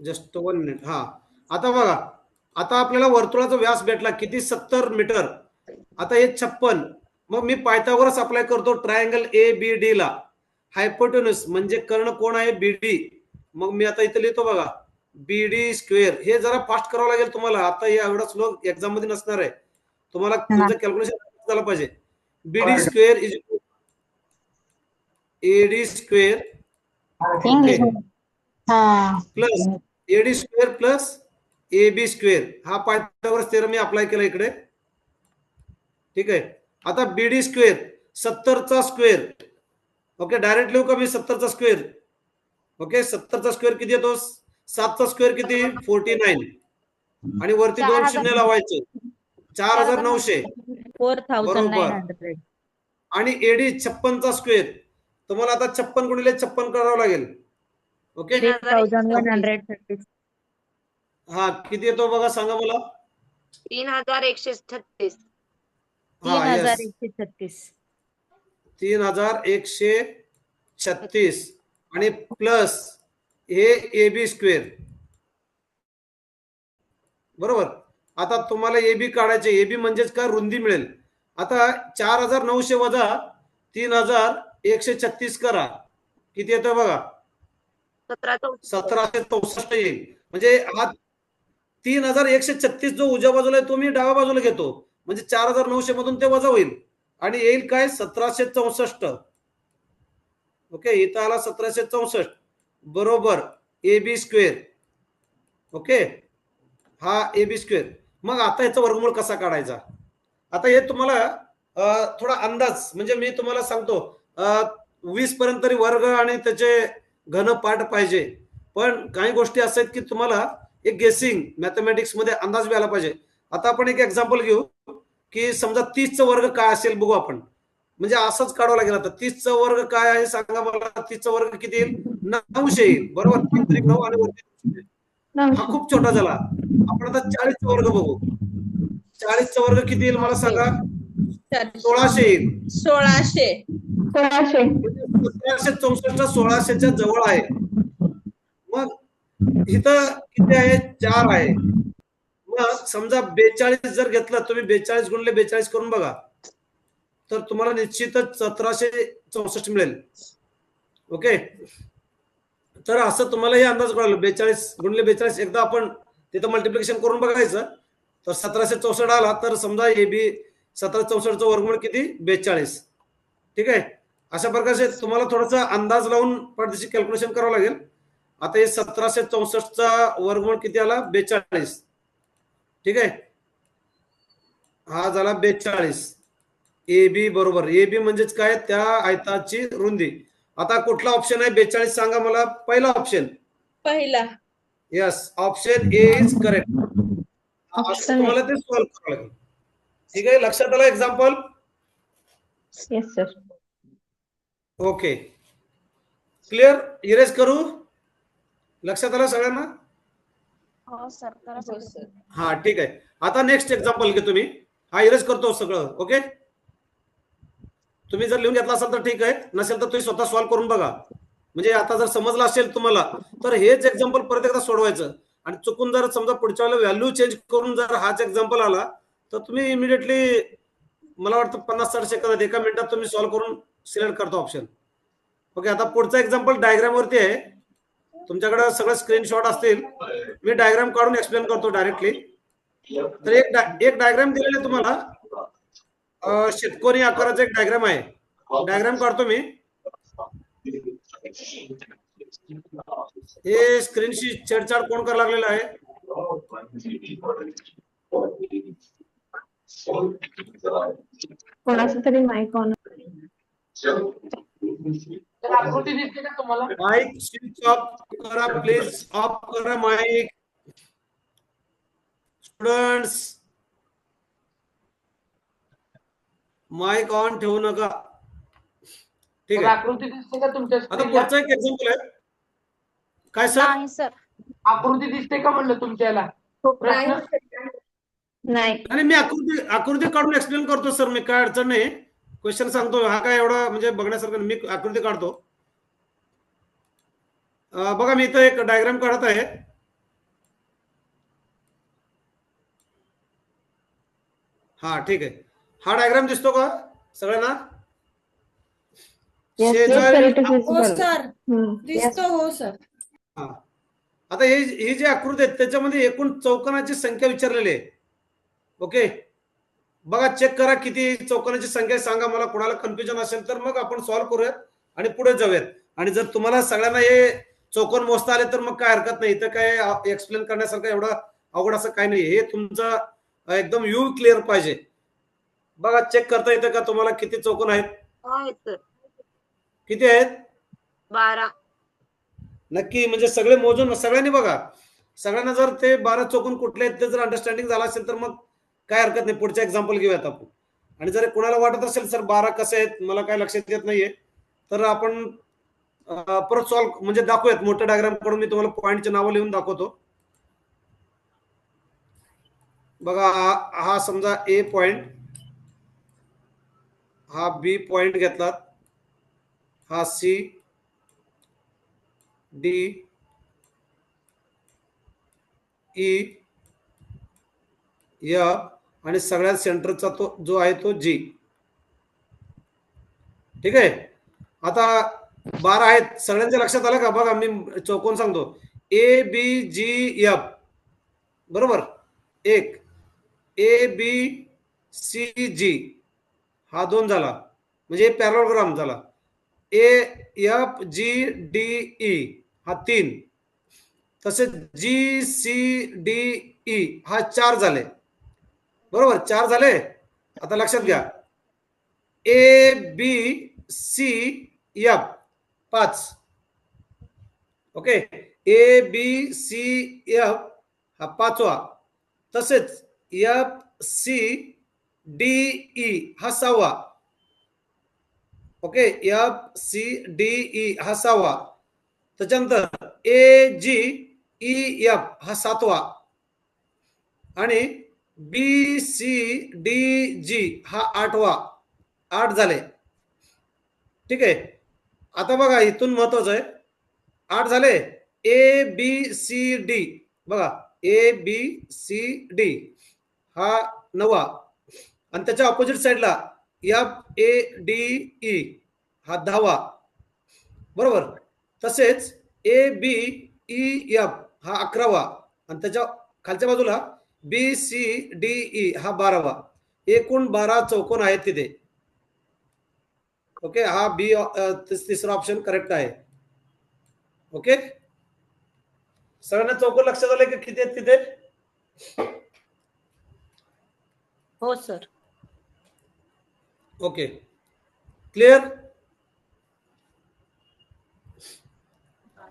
Just 1 minute. हा, आता बघा, आता आपल्याला वर्तुळाचा व्यास भेटला किती? 70 मीटर. आता हे 56, मग मी पायथागोरस अप्लाय करतो ट्रायंगल ए बी डी ला. हायपोटेन्यूस म्हणजे कर्ण कोण आहे? बीडी. मग मी आता इथे लिहितो बघा बीडी स्क्वेअर. हे जरा फास्ट करावं लागेल तुम्हाला, आता हे एवढा स्लो एक्झाम मध्ये नसणार आहे. तुम्हाला तुमचं कॅल्क्युलेशन झालं पाहिजे. BD square is AD square plus AD square plus A B square. हा पायथागोरस थेरम मी अप्लाय केला इकडे. ठीक आहे, आता बीडी स्क्वेअर 70 चा स्क्वेअर. ओके, डायरेक्ट लिहू का मी 70 चा स्क्वेअर? ओके, 70 चा स्क्वेअर किती येतो? 7 चा स्क्वेअर किती? 49, आणि वरती 2 शून्य लावायचे. 4900, 4900. आणि एडी 56 चा स्क्वेअर. तुम्हाला आता 56 गुणिले 56 करावं लागेल. ओके, 3136. हा किती येतो बघा, सांगा मला. 3136. हा, येस, 3136. 3136 आणि प्लस हे ए बी स्क्वेअर. बरोबर. आता तुम्हाला एबी काढायचे. एबी म्हणजेच काय? रुंदी मिळेल. आता 4900 वजा 3136 करा, किती येतं बघा? 1764 येईल. म्हणजे हा 3136 जो उजव्या बाजूला आहे तो मी डाव्या बाजूला घेतो, म्हणजे 4900 मधून ते वजा होईल आणि येईल काय? 1764. ओके, इथं आला 1764 बरोबर ए बी स्क्वेअर. ओके, हा ए बी स्क्वेअर. मग आता याचा वर्गमूळ कसा काढायचा? आता हे तुम्हाला थोडा अंदाज, म्हणजे मी तुम्हाला सांगतो 20 पर्यंत तरी वर्ग आणि त्याचे घन पाठ पाहिजे. पण काही गोष्टी अशा आहेत की तुम्हाला एक गेसिंग मॅथमॅटिक्स मध्ये अंदाज मिळाला पाहिजे. आता आपण एक एक्झाम्पल घेऊ की समजा 30चा वर्ग काय असेल बघू आपण. म्हणजे असंच काढावं लागेल. आता 30चा वर्ग काय आहे सांगा मला. 30चा वर्ग किती येईल? 900 येईल. बरोबर, 3 त्रिक 9 आणि वरती हा खूप छोटा झाला. आपण आता 40चा वर्ग बघू. 40चा वर्ग किती येईल मला सांगा. 1600 येईल. 1600. 1764 1600च्या जवळ आहे. मग इथं किती आहे? 4 आहे. मग समजा 42 जर घेतलं, तुम्ही 42 गुणिले 42 करून बघा, तर तुम्हाला निश्चितच 1764 मिळेल. ओके, तर असं तुम्हाला हे अंदाज कळालं. 42 गुणिले 42 एकदा आपण तिथं मल्टिप्लिकेशन करून बघायचं, तर 1764 आला. तर समजा ए बी 1764चं वर्गमूळ किती? 42. ठीक आहे, अशा प्रकारचे तुम्हाला थोडासा अंदाज लावून पद्धतीची कॅल्क्युलेशन करावं लागेल. आता हे 1764चा वर्गमूळ किती आला? 42. ठीक आहे, हा झाला 42. ए बी बरोबर. ए बी म्हणजेच काय? त्या आयताची रुंदी. आता कुठला ऑप्शन आहे 42 सांगा मला. पहिला ऑप्शन. पहिला. Yes, option A is correct. तुम्हाला ते सॉल्व्ह करावं लागेल. ठीक आहे, लक्षात आलं example? Yes sir. Okay, clear? Erase करू? लक्षात आलं सगळ्यांना? हो सर. हा, ठीक आहे. आता नेक्स्ट एक्झाम्पल घे तुम्ही. हा इरेज करतो सगळं. ओके, तुम्ही जर लिहून घेतला असाल तर ठीक आहे, नसेल तर तुम्ही स्वतः सॉल्व्ह करून बघा. म्हणजे आता जर समजलं असेल तुम्हाला तर हेच एक्झाम्पल परत एकदा सोडवायचं. आणि चुकून जर समजा पुढच्या वेळेला व्हॅल्यू चेंज करून जर हाच एक्झाम्पल आला तर तुम्ही इमिडिएटली, मला वाटतं 50-60 सेकंदात 1 मिनिटात तुम्ही सॉल्व्ह करून सिलेक्ट करतो ऑप्शन. ओके, आता पुढचा एक्झाम्पल डायग्राम वरती आहे. तुमच्याकडे सगळं स्क्रीनशॉट असतील. मी डायग्राम काढून एक्सप्लेन करतो डायरेक्टली. तर एक डायग्राम दिलेला आहे तुम्हाला, षटकोनी आकाराचा एक डायग्राम आहे. डायग्राम काढतो मी. हे स्क्रीनशी छेडछाड कोण करायला लागलेला आहे? कोणाचं तरी माईक ऑन. तर आकृती दिसते का तुम्हाला? माईक स्विच ऑफ करा प्लीज. ऑफ करा माईक. स्टुडंट्स माईक ऑन ठेवू नका. ठीक तर आहे. आकृती दिसते का तुमच्या आता स्क्रीनला? पुढचा एक एक्झाम्पल आहे. काय सर? नाही सर. आकृती दिसते का म्हणलं तुमच्याला? प्रश्न नाही. आणि मी आकृती काढून एक्सप्लेन करतो सर. मी काय अडचण नाही. क्वेश्चन सांगतो. हा काय एवढा म्हणजे बघण्यासारखं. मी आकृती काढतो. बघा मी इथं एक डायग्राम काढत आहे. हा ठीक आहे. हा डायग्राम दिसतो का सगळ्यांना? शेजारी हो सर. दिसतो. हो सर. हा. आता ही जी आकृती आहे त्याच्यामध्ये एकूण चौकोनाची संख्या विचारलेली आहे. ओके, बघा चेक करा किती चौकोनाची संख्या सांगा मला. कोणाला कन्फ्युजन असेल तर मग आपण सॉल्व्ह करूयात आणि पुढे जाऊयात. आणि जर तुम्हाला सगळ्यांना हे चौकोन मोजता आले तर मग काय हरकत नाही. इथं काय एक्सप्लेन करण्यासारखं एवढं अवघड असं काही नाही. हे तुमचं एकदम यू क्लिअर पाहिजे. बघा चेक करता येतं का तुम्हाला किती चौकोन आहेत? आहेत सर. किती आहेत? 12. नक्की म्हणजे सगळे मोजून सगळ्यांनी बघा. सगळ्यांना जर ते 12 चौकोन कुठले आहेत ते जर अंडरस्टँडिंग झाला असेल तर मग काय हरकत नाही. पुढचा एक्झाम्पल घेऊयात आपण. आणि जर कोणाला वाटत असेल सर 12 कसे आहेत मला काय लक्षात येत नाहीये तर आपण परत सॉल्व्ह म्हणजे दाखवूयात. मोठं डायग्राम कडून मी तुम्हाला पॉईंटचे नावं लिहून दाखवतो. बघा हा समजा ए पॉइंट, हा बी पॉइंट घेतला, हा सी, डी, ई, एफ आणि सगळ्यात सेंटरचा तो जो आहे तो जी. ठीक आहे. आता 12 आहेत. सगळ्यांच्या लक्षात आलं का? बघा मी चौकोन सांगतो. ए बी जी एफ बरोबर. एक ए बी सी जी हा 2 झाला म्हणजे पॅरलोग्राम झाला. A F G D E हा 3. तसेच जी सी डी ई हा 4 झाले. बरोबर 4 झाले. आता लक्षात घ्या A B C F 5. Okay, A B C F हा 5वा. तसेच एफ सी डी ई हा 6वा. Okay, F C D E हा 6वा. त्याच्यानंतर ए जी ई एफ हा 7वा आणि बी सी डी जी हा 8वा. 8 झाले. ठीक आहे. आता बघा इथून महत्वाचं आहे. 8 झाले. ए बी सी डी बघा ए बी सी डी हा 9वा आणि त्याच्या ऑपोजिट साइडला एफ ए डी ई हा 10वा. बरोबर. तसेच ए बी ई एफ हा 11वा आणि त्याच्या खालच्या बाजूला बी सी डी ई हा 12वा. एकूण 12 चौकोन आहेत तिथे. ओके, हा बी तिसरा ऑप्शन करेक्ट आहे. ओके, सगळ्यांना चौकोन लक्षात आले की किती आहेत तिथे? हो sir. Okay, clear.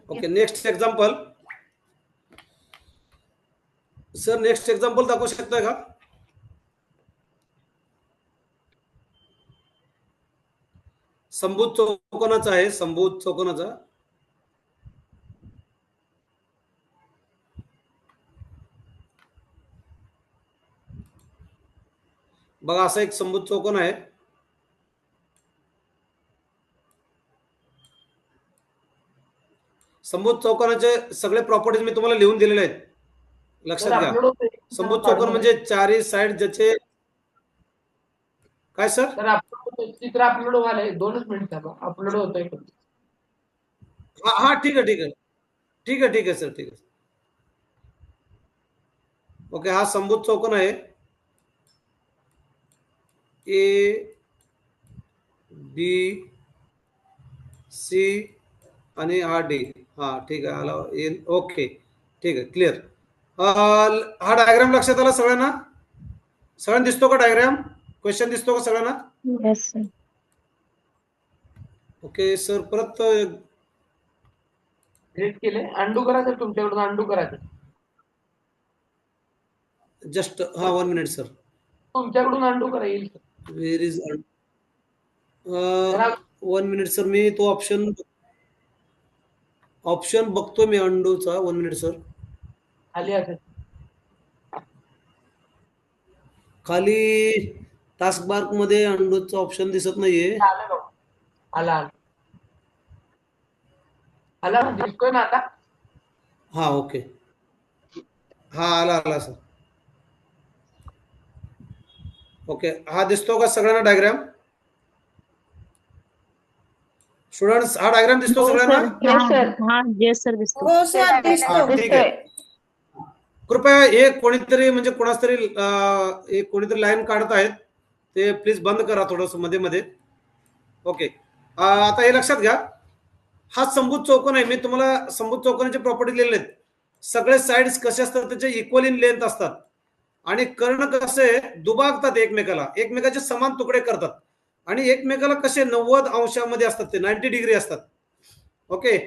Okay, next example. Sir next example दाखवू शकताय का? समभुज चौकोनाचा आहे. समभुज चौकोनाचा बघा असा एक समभुज चौकोन आहे. समभुज चौकोनाचे सगळे प्रॉपर्टीज मी तुम्हाला लिहून दिलेले आहेत. लक्षात घ्या. समभुज चौकोन म्हणजे चारही साइड ज्याचे काय सर? चित्र अपलोड व्हायला 2च मिनिट अपलोड होतंय. हा ठीक आहे ठीक आहे ठीक आहे ठीक आहे सर ठीक आहे. ओके, हा समभुज चौकोन आहे. ए बी सी आणि हा डी. हा ठीक आहे, आला एन. ओके ठीक आहे, क्लिअर. हा डायग्राम लक्षात आला सगळ्यांना? सगळ्यांना दिसतो का डायग्राम? क्वेश्चन दिसतो का सगळ्यांना? Yes sir. ओके सर, परत डिलीट केले, अंडू करायचं तुमच्याकडून, अंडू करायचं जस्ट 1 मिनिट सर. तुमच्याकडून अंडू करा येईल. वेर इज 1 मिनिट सर, मी तो ऑप्शन बघतो मी अंडूचा. 1 मिनिट सर. खाली असेल, खाली टास्क बार मध्ये अंडूचा ऑप्शन दिसत नाहीये. आला बघ. आला आला ना, दिसतोय ना आता? हा ओके, हा आला सर. ओके, हा दिसतो का सगळ्यांना डायग्राम? स्टुडंट्स, हा डायग्राम दिसतो सगळ्यांना? Yes sir. हा येस सर दिसतो. हो सर दिसतो. हा, ठीक आहे. कृपया एक कोणीतरी म्हणजे कोणाच तरी एक कोणीतरी लाईन काढत आहेत, ते प्लीज बंद करा थोडस मध्ये मध्ये. ओके, आता हे लक्षात घ्या, हा समभुज चौकोन आहे. मी तुम्हाला समभुज चौकोनाचे प्रॉपर्टी लिहिलेले आहेत. सगळे साइड्स कसे असतात, त्याचे इक्वल इन लेंथ असतात आणि कर्ण कसे दुभागतात एकमेकाला, एकमेकाचे समान तुकडे करतात आणि एकमेकाला कसे 90 अंशामध्ये असतात, ते 90 डिग्री असतात. Okay,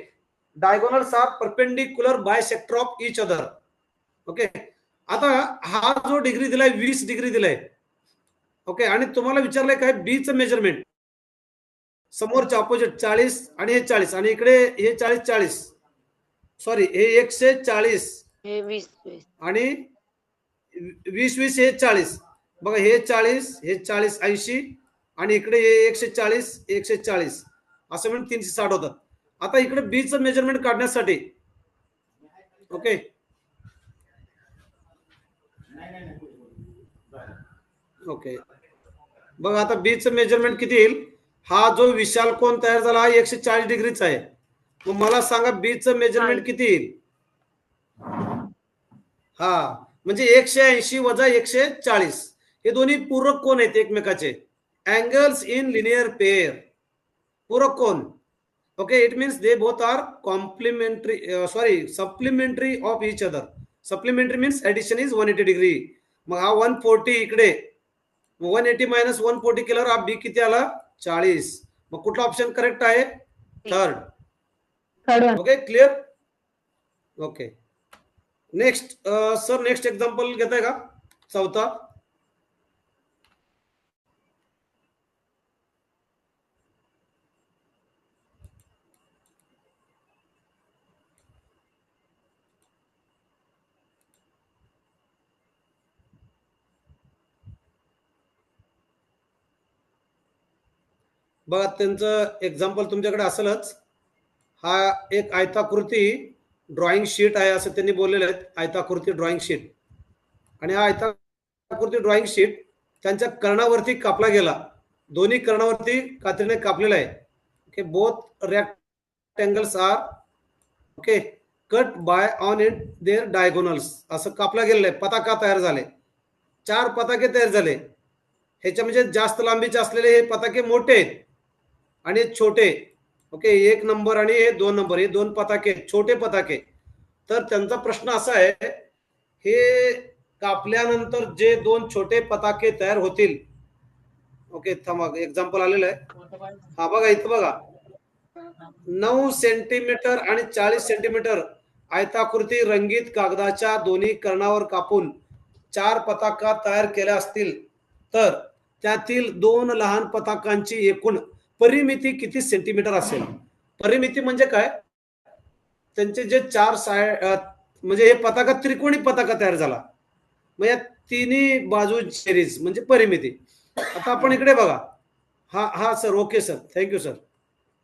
diagonals are perpendicular bisector of each other. Okay, आता हा जो डिग्री दिलाय 20 डिग्री दिलाय. ओके, आणि तुम्हाला विचारलंय काय बीचं मेजरमेंट, समोरच्या ऑपोजिट 40 आणि हे 40 आणि इकडे हे 40 सॉरी हे 140 हे 20 आणि 20 हे 40. बघा, हे 40 हे 40 80 आणि इकडे हे 140 असं म्हणून 360 होतात. आता इकडे बीचं मेजरमेंट काढण्यासाठी ओके ओके बघा, आता बीचं मेजरमेंट किती येईल? हा जो विशाल कोन तयार झाला हा 140 डिग्रीचा आहे. मग मला सांगा बीचं मेजरमेंट किती येईल? हा म्हणजे 180 वजा 140 हे दोन्ही पूरक कोन आहेत एकमेकाचे. अँगल्स इन लिनियर पेअर, पूरक कोन. Okay, it means they both are complementary supplementary of each other. Supplementary means addition is 180 degree. मग हा 140 इकडे, 180 मायनस 140 केल्यावर हा बी किती आला? 40. मग कुठला ऑप्शन करेक्ट आहे? Third. Okay, clear? Okay, next sir, next example घेताय का? चौथा. बघा, त्यांचं एक्झाम्पल तुमच्याकडे असेलच. हा एक आयताकृती ड्रॉइंग शीट आहे असं त्यांनी बोललेलं आहे, आयताकृती ड्रॉइंग शीट. आणि हा आयताकृती ड्रॉइंग शीट त्यांच्या कर्णावरती कापला गेला, दोन्ही कर्णावरती कात्रीने कापलेला आहे. Okay, both rectangles are okay cut by on it their diagonals. असं कापला गेलेलं आहे, पताका तयार झाले, 4 पताके तयार झाले. ह्याच्या म्हणजे जास्त लांबीचे असलेले हे पताके मोठे आहेत आणि छोटे. ओके, 1 नंबर आणि हे 2 नंबर, हे 2 पताके छोटे पताके. तर त्यांचा प्रश्न असा आहे, हे कापल्यानंतर जे 2 छोटे पताके तयार होतील. ओके, थांबा, एक्झाम्पल आलेलं आहे. हा बघा, इथं बघा, 9 सेंटीमीटर आणि 40 सेंटीमीटर आयताकृती रंगीत कागदाच्या दोन्ही कर्णावर कापून 4 पताका तयार केल्या असतील तर त्यातील 2 लहान पताकांची एकूण परिमिती किती सेंटीमीटर असेल? परिमिती म्हणजे काय? त्यांचे जे 4 साइड म्हणजे हे पताका त्रिकोणी पताका तयार झाला, मग या तिन्ही बाजू सिरीज म्हणजे परिमिती. आता आपण इकडे बघा, हा sir, okay sir, thank you sir.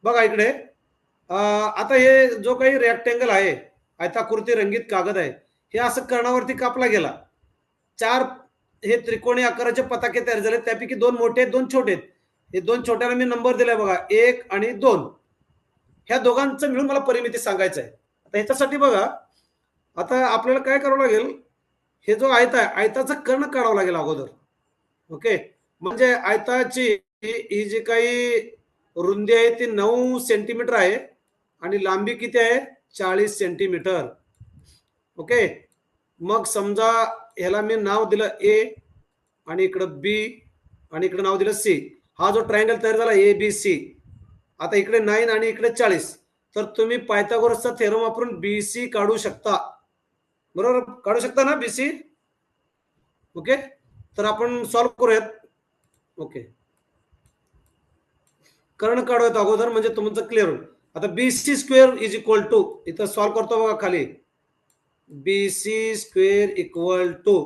बघा इकडे, आता हे जो काही रेक्टँगल आहे, आयताकृती रंगीत कागद आहे, हे असं कर्णावरती कापला गेला. 4 हे त्रिकोणी आकाराचे पताके तयार झाले, त्यापैकी 2 मोठे आहेत, 2 छोटे आहेत. हे 2 छोट्याला मी नंबर दिलाय बघा, 1 आणि 2. ह्या दोघांचं मिळून मला परिमिती सांगायचं आहे. आता ह्याच्यासाठी बघा, आता आपल्याला काय करावं लागेल, हे जो आयत आहे आयताचा कर्ण काढावा लागेल अगोदर. ओके, म्हणजे आयताची ही जी काही रुंदी आहे ती 9 सेंटीमीटर आहे आणि लांबी किती आहे 40 सेंटीमीटर. ओके, मग समजा ह्याला मी नाव दिलं ए आणि इकडं बी आणि इकडे नाव दिलं सी. हा जो ट्रायंगल तयार झाला ए बी सी, आता इकडे 9 आणि इकडे 40, तर तुम्ही पायथागोरसचा थेरम वापरून बीसी काढू शकता. बरोबर, काढू शकता ना बीसी. ओके, तर आपण सॉल्व्ह करूयात. ओके, कर्ण काढूयात अगोदर म्हणजे तुमचं क्लिअर होईल. आता BC square is equal to, इथं सॉल्व्ह करतो बघा खाली, BC square equal to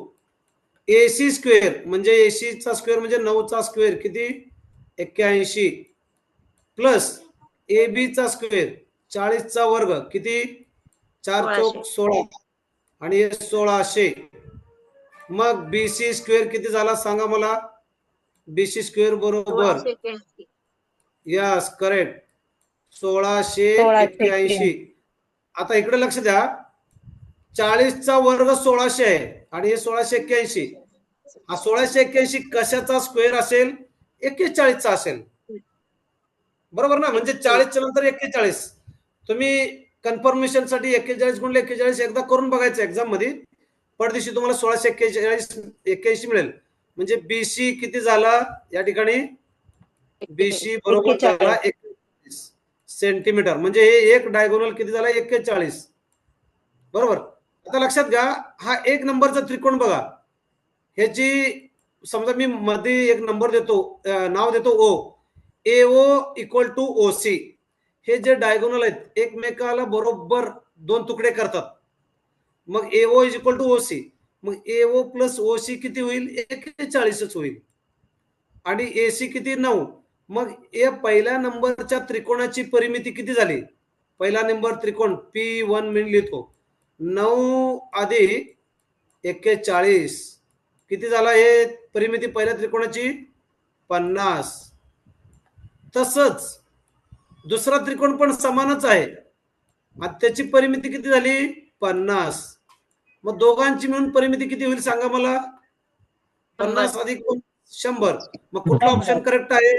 AC square, म्हणजे एसी चा स्क्वेअर म्हणजे 9 चा स्क्वेअर किती 81 प्लस ए बी चा स्क्वेअर 40 चा वर्ग किती 4 चौक 16 आणि 1600. मग बीसी स्क्वेअर किती झाला सांगा मला. बीसी स्क्वेअर बरोबर, 1681. Yes correct, 1681. आता इकडे लक्ष द्या, 40 चा वर्ग 1600 आहे आणि हे 1681. हा 1681 कशाचा स्क्वेअर असेल 41 चा असेल. बरोबर ना, म्हणजे 40 च्या नंतर 41. तुम्ही कन्फर्मेशन साठी 41 गुणिले 41 एकदा करून बघायचं एक्झाम मध्ये, पडदिशी तुम्हाला 1681 मिळेल. म्हणजे बीसी किती झाला या ठिकाणी, बीसी बरोबर झाला 41 सेंटीमीटर, म्हणजे हे एक डायगोनल किती झाला 41. बरोबर. आता लक्षात घ्या, हा एक नंबरचा त्रिकोण बघा, ह्याची समजा मी मध्ये एक नंबर देतो, नाव देतो O, AO equal to O C. हे जे डायगोनल आहेत एकमेकाला बरोबर 2 तुकडे करतात. मग AO is equal to O C, मग एओ प्लस ओ सी किती होईल 41 होईल आणि एसी किती 9. मग या पहिल्या नंबरच्या त्रिकोणाची परिमिती किती झाली, पहिला नंबर त्रिकोण P1 मी लिहितो, 9 अधिक 41 किती झाला, हे परिमिती पहिल्या त्रिकोणाची 50. तसंच दुसरा त्रिकोण पण समानच आहे आणि त्याची परिमिती किती झाली 50. मग दोघांची मिळून परिमिती किती होईल सांगा मला, 50 अधिक 100. मग कुठला ऑप्शन करेक्ट आहे,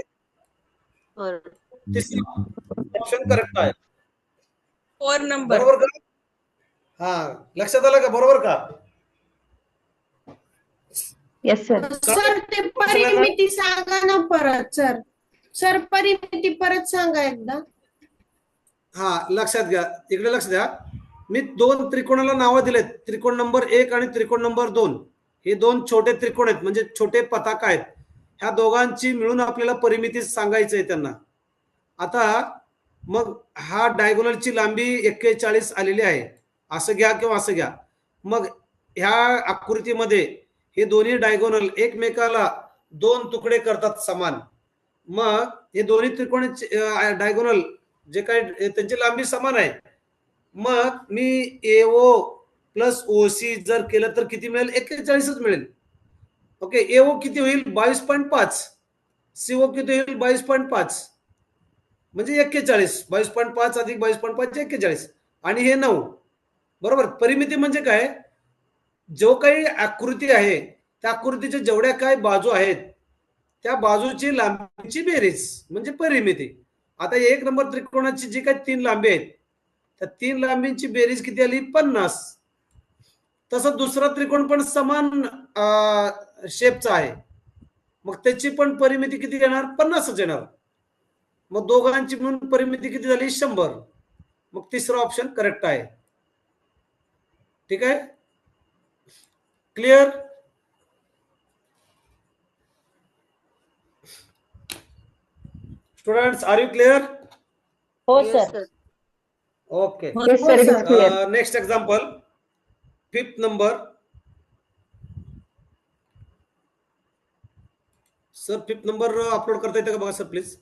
तिसरा ऑप्शन करेक्ट आहे. 4 नंबर. बरोबर का, हा लक्षात आलं का, बरोबर का. Yes sir. सर ते परिमिती सांगा ना परत सर. सर परिमिती परत सांगा एकदा. हा लक्षात घ्या, इकडे लक्ष द्या, मी 2 त्रिकोणाला नावं दिलेत, त्रिकोण नंबर 1 आणि त्रिकोण नंबर 2. हे 2 छोटे त्रिकोण आहेत, म्हणजे छोटे पताका आहेत. ह्या दोघांची मिळून आपल्याला परिमिती सांगायचं आहे त्यांना. आता मग हा डायगोनलची लांबी 41 आलेली आहे, असं घ्या किंवा असं घ्या. मग ह्या आकृतीमध्ये हे दोन्ही डायगोनल एकमेकाला 2 तुकडे करतात समान. मग हे दोन्ही त्रिकोणाचे डायगोनल जे काही त्यांची लांबी समान आहे. मग मी एओ प्लस ओसी जर केलं तर किती मिळेल 41च मिळेल. ओके, एओ किती होईल 22.5, सीओ किती होईल 22.5, म्हणजे 41. 22.5 अधिक 22.5 41 आणि हे 9. बरोबर. परिमिती म्हणजे काय, जो काही आकृती आहे त्या आकृतीच्या जेवढ्या काही बाजू आहेत त्या बाजूची लांबीची बेरीज म्हणजे परिमिती. आता एक नंबर त्रिकोणाची जी काही 3 लांबी आहेत त्या 3 लांबींची बेरीज किती आली 50. तसं दुसरा त्रिकोण पण समान शेपचा आहे, मग त्याची पण परिमिती किती येणार 50च येणार. मग दोघांची मिळून परिमिती किती झाली 100. मग तिसरा ऑप्शन करेक्ट आहे. ठीक आहे, clear. Students are you clear. हो Yes, sir. sir. Okay, yes sir, it is clear. Next example 5th number. Sir 5th number upload करता येते का बघा सर प्लीज.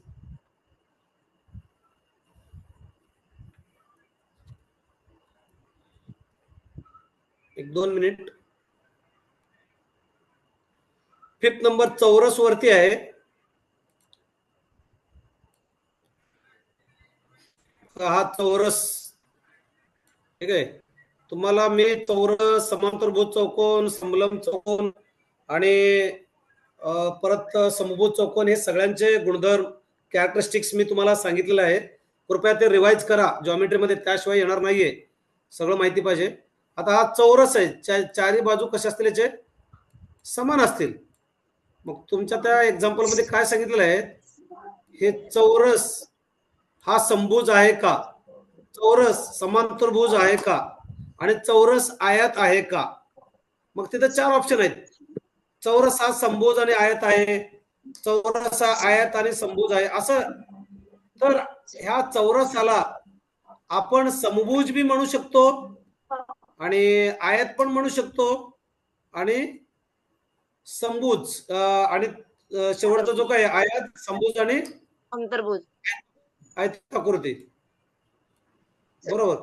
एक 2 मिनिट. 5th नंबर चौरस वरती आहे. हा चौरस, ठीक आहे, तुम्हाला मी चौरस, समांतरभुज चौकोन, समलंब चौकोन आणि परत समभुज चौकोन हे सगळ्यांचे गुणधर्म, कॅरेक्टरिस्टिक्स मी तुम्हाला सांगितलेलं आहे. कृपया ते रिवाइज करा जॉमेट्रीमध्ये, त्याशिवाय येणार नाहीये. सगळं माहिती पाहिजे. आता हा चौरस आहे, चारी बाजू कशा असतील याचे समान असतील. मग तुमच्या त्या एक्झाम्पल मध्ये काय सांगितलेलं आहे, हे चौरस हा समभुज आहे का, चौरस समांतरभुज आहे का, आणि चौरस आयत आहे का. मग तिथे 4 ऑप्शन आहेत. चौरस हा समभुज आणि आयत आहे, चौरस हा आयत आणि समभुज आहे असं. तर ह्या चौरसाला आपण समभुज बी म्हणू शकतो आणि आयत पण म्हणू शकतो आणि समभुज आणि शेवटचा जो काय आयत, समभुज आणि अंतर्भुज. आयताकृती, बरोबर.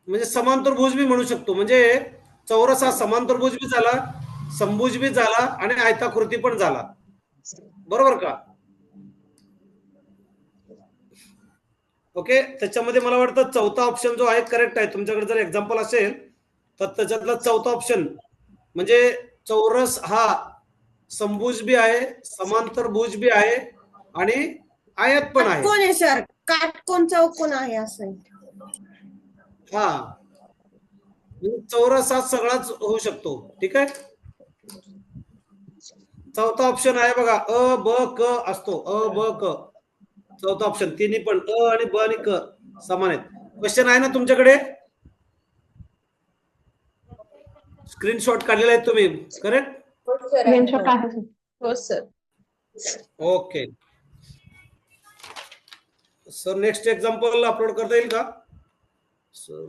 म्हणजे समांतरभुज बी म्हणू शकतो. म्हणजे चौरस हा समांतरभुज बी झाला, समभुज बी झाला आणि आयताकृती पण झाला, बरोबर का. ओके. त्याच्यामध्ये मला वाटतं चौथा ऑप्शन जो आहे करेक्ट आहे. तुमच्याकडे जर एक्झाम्पल असेल तर त्याच्यातला चौथा ऑप्शन म्हणजे चौरस हा समभुज बी आहे, समांतरभुज बी आहे आणि आयत पण आहे. काटकोन आहे सर, काटकोन चौकोन आहे असं. हा, चौरस हा सगळाच होऊ शकतो. ठीक आहे. चौथा ऑप्शन आहे बघा, अ ब क असतो, अ ब क. चौथा ऑप्शन, तिन्ही पण अ आणि ब आणि क समान आहेत. क्वेश्चन आहे ना तुमच्याकडे, स्क्रीनशॉट काढलेला आहे तुम्ही, करेक्ट. स्क्रीनशॉट आहे सर. हो sir. Okay sir, next example upload करता येईल का सर.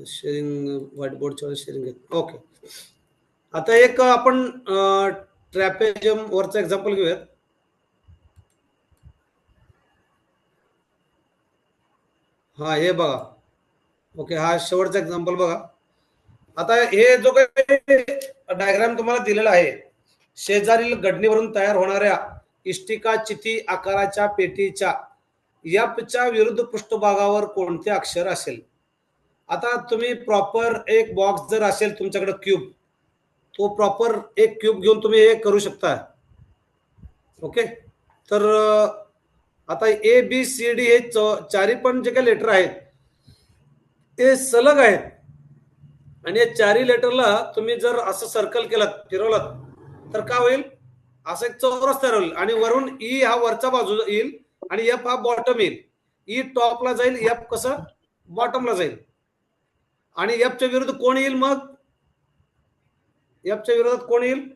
शेअरिंग व्हाईट बोर्डच्या शेअरिंग. ओके. आता एक आपण ट्रॅपेजियम वरचं एक्झाम्पल घेऊयात. हा, हे बघा. ओके, हा शेवटचा एक्झाम्पल बघा. आता हे जो काही डायग्राम तुम्हाला दिलेला आहे, शेजारील गडणीवरून तयार होणाऱ्या इष्टिका चिती आकाराच्या पेटीच्या एफच्या विरुद्ध पृष्ठभागावर कोणते अक्षर असेल. आता तुम्ही प्रॉपर एक बॉक्स जर असेल तुमच्याकडे क्यूब, तो प्रॉपर एक क्यूब घेऊन तुम्ही हे करू शकता. ओके. तर आता ए बी सी डी हे चारी पण जे काही लेटर आहेत ते सलग आहेत आणि या चारी लेटरला तुम्ही जर असं सर्कल केलं, फिरवलं, तर काय होईल, असं एक चौरस तयार होईल. आणि वरून ई हा वरचा बाजू येईल आणि एफ हा बॉटम येईल. ई टॉपला जाईल, एफ कसं बॉटमला जाईल. आणि एफच्या विरुद्ध कोण येईल, मग एफच्या विरोधात कोण येईल,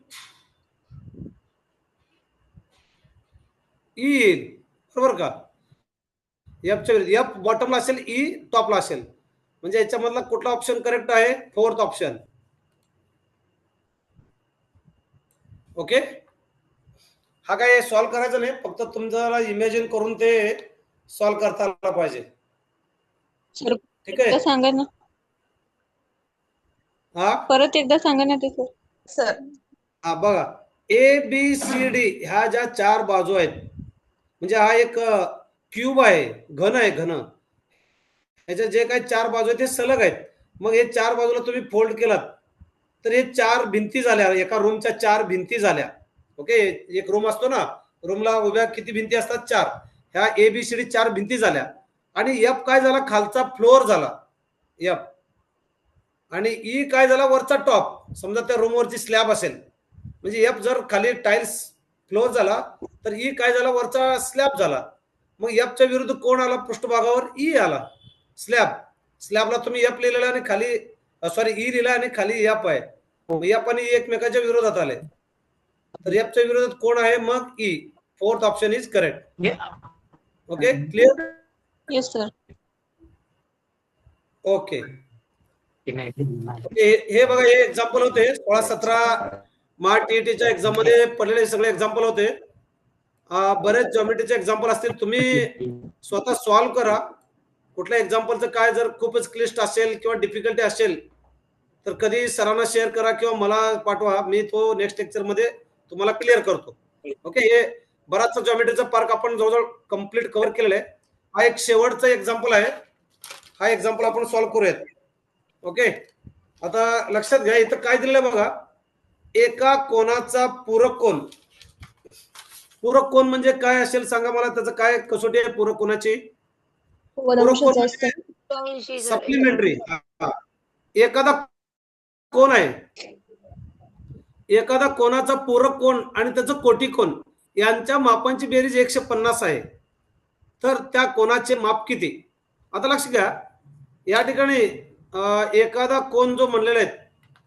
ई येईल, बरोबर का. एफच्या विरुद्ध एफ बॉटमला असेल, ई टॉपला असेल. म्हणजे याच्यामधला कुठला ऑप्शन करेक्ट आहे, फोर्थ ऑप्शन. ओके. हा काय सॉल्व्ह करायचं नाही, फक्त तुमच्याला इमॅजिन करून ते सॉल्व्ह करता आलं पाहिजे. ठीक आहे. सांगा ना, हा परत एकदा सांगा ना ते सर. सर. हा बघा, ए बी सी डी ह्या ज्या 4 बाजू आहेत, म्हणजे हा एक क्यूब आहे, घन आहे, घन. ह्याच्या जे काही 4 बाजू आहेत ते सलग आहेत. मग हे 4 बाजूला तुम्ही फोल्ड केलात तर हे 4 भिंती झाल्या, एका रूमच्या 4 भिंती झाल्या. ओके. एक रूम असतो ना, रूमला उभ्या किती भिंती असतात, 4. ह्या ए बी सी डी 4 भिंती झाल्या. आणि एफ काय झाला, खालचा फ्लोअर झाला एफ. आणि ई काय झाला, वरचा टॉप. समजा त्या रूमवरची स्लॅब असेल, म्हणजे एफ जर खाली टाइल्स फ्लोअर झाला तर ई काय झाला, वरचा स्लॅब झाला. मग एफच्या विरुद्ध कोण आला पृष्ठभागावर, ई आला, स्लॅब. स्लॅबला तुम्ही एफ लिहिलेला आणि खाली सॉरी ई लिहिला आणि खाली एफ आहे. एफ आणि ई एकमेकाच्या विरोधात आले, तर एफच्या विरोधात कोण आहे, मग E. Fourth option is correct. Okay, clear. Yes sir. Okay. हे बघा, हे एक्झाम्पल होते 16-17 मार्च टीईटीच्या एक्झाम मध्ये पडलेले सगळे एक्झाम्पल होते. बरेच जॉमेट्रीचे एक्झाम्पल असतील, तुम्ही स्वतः सॉल्व्ह करा. कुठल्या एक्झाम्पलचं काय जर खूपच क्लिष्ट असेल किंवा डिफिकल्टी असेल तर कधी सरांना शेअर करा किंवा मला पाठवा, मी तो नेक्स्ट लेक्चर मध्ये तुम्हाला क्लिअर करतो. ओके. हे बराचसा जॉमेट्रीचा पार्क आपण जवळजवळ कम्प्लीट कव्हर केलेला आहे. हा एक शेवटचा एक्झाम्पल आहे. हा एक्झाम्पल आपण सॉल्व्ह करूयात. ओके, आता लक्षात घ्या इथं काय दिलेलं आहे बघा. एका कोणाचा पूरक कोण. पूरक कोण म्हणजे काय असेल सांगा मला, त्याचं काय कसोटी आहे पूरक कोणाची. पूरक कोण म्हणजे सप्लिमेंटरी. एखादा कोण आहे, एखादा कोणाचा पूरक कोण आणि त्याचं कोटी कोण यांच्या मापांची बेरीज 150 आहे. तर त्या कोणाचे माप किती. आता लक्ष घ्या या ठिकाणी एखादा कोण जो म्हणलेला आहे,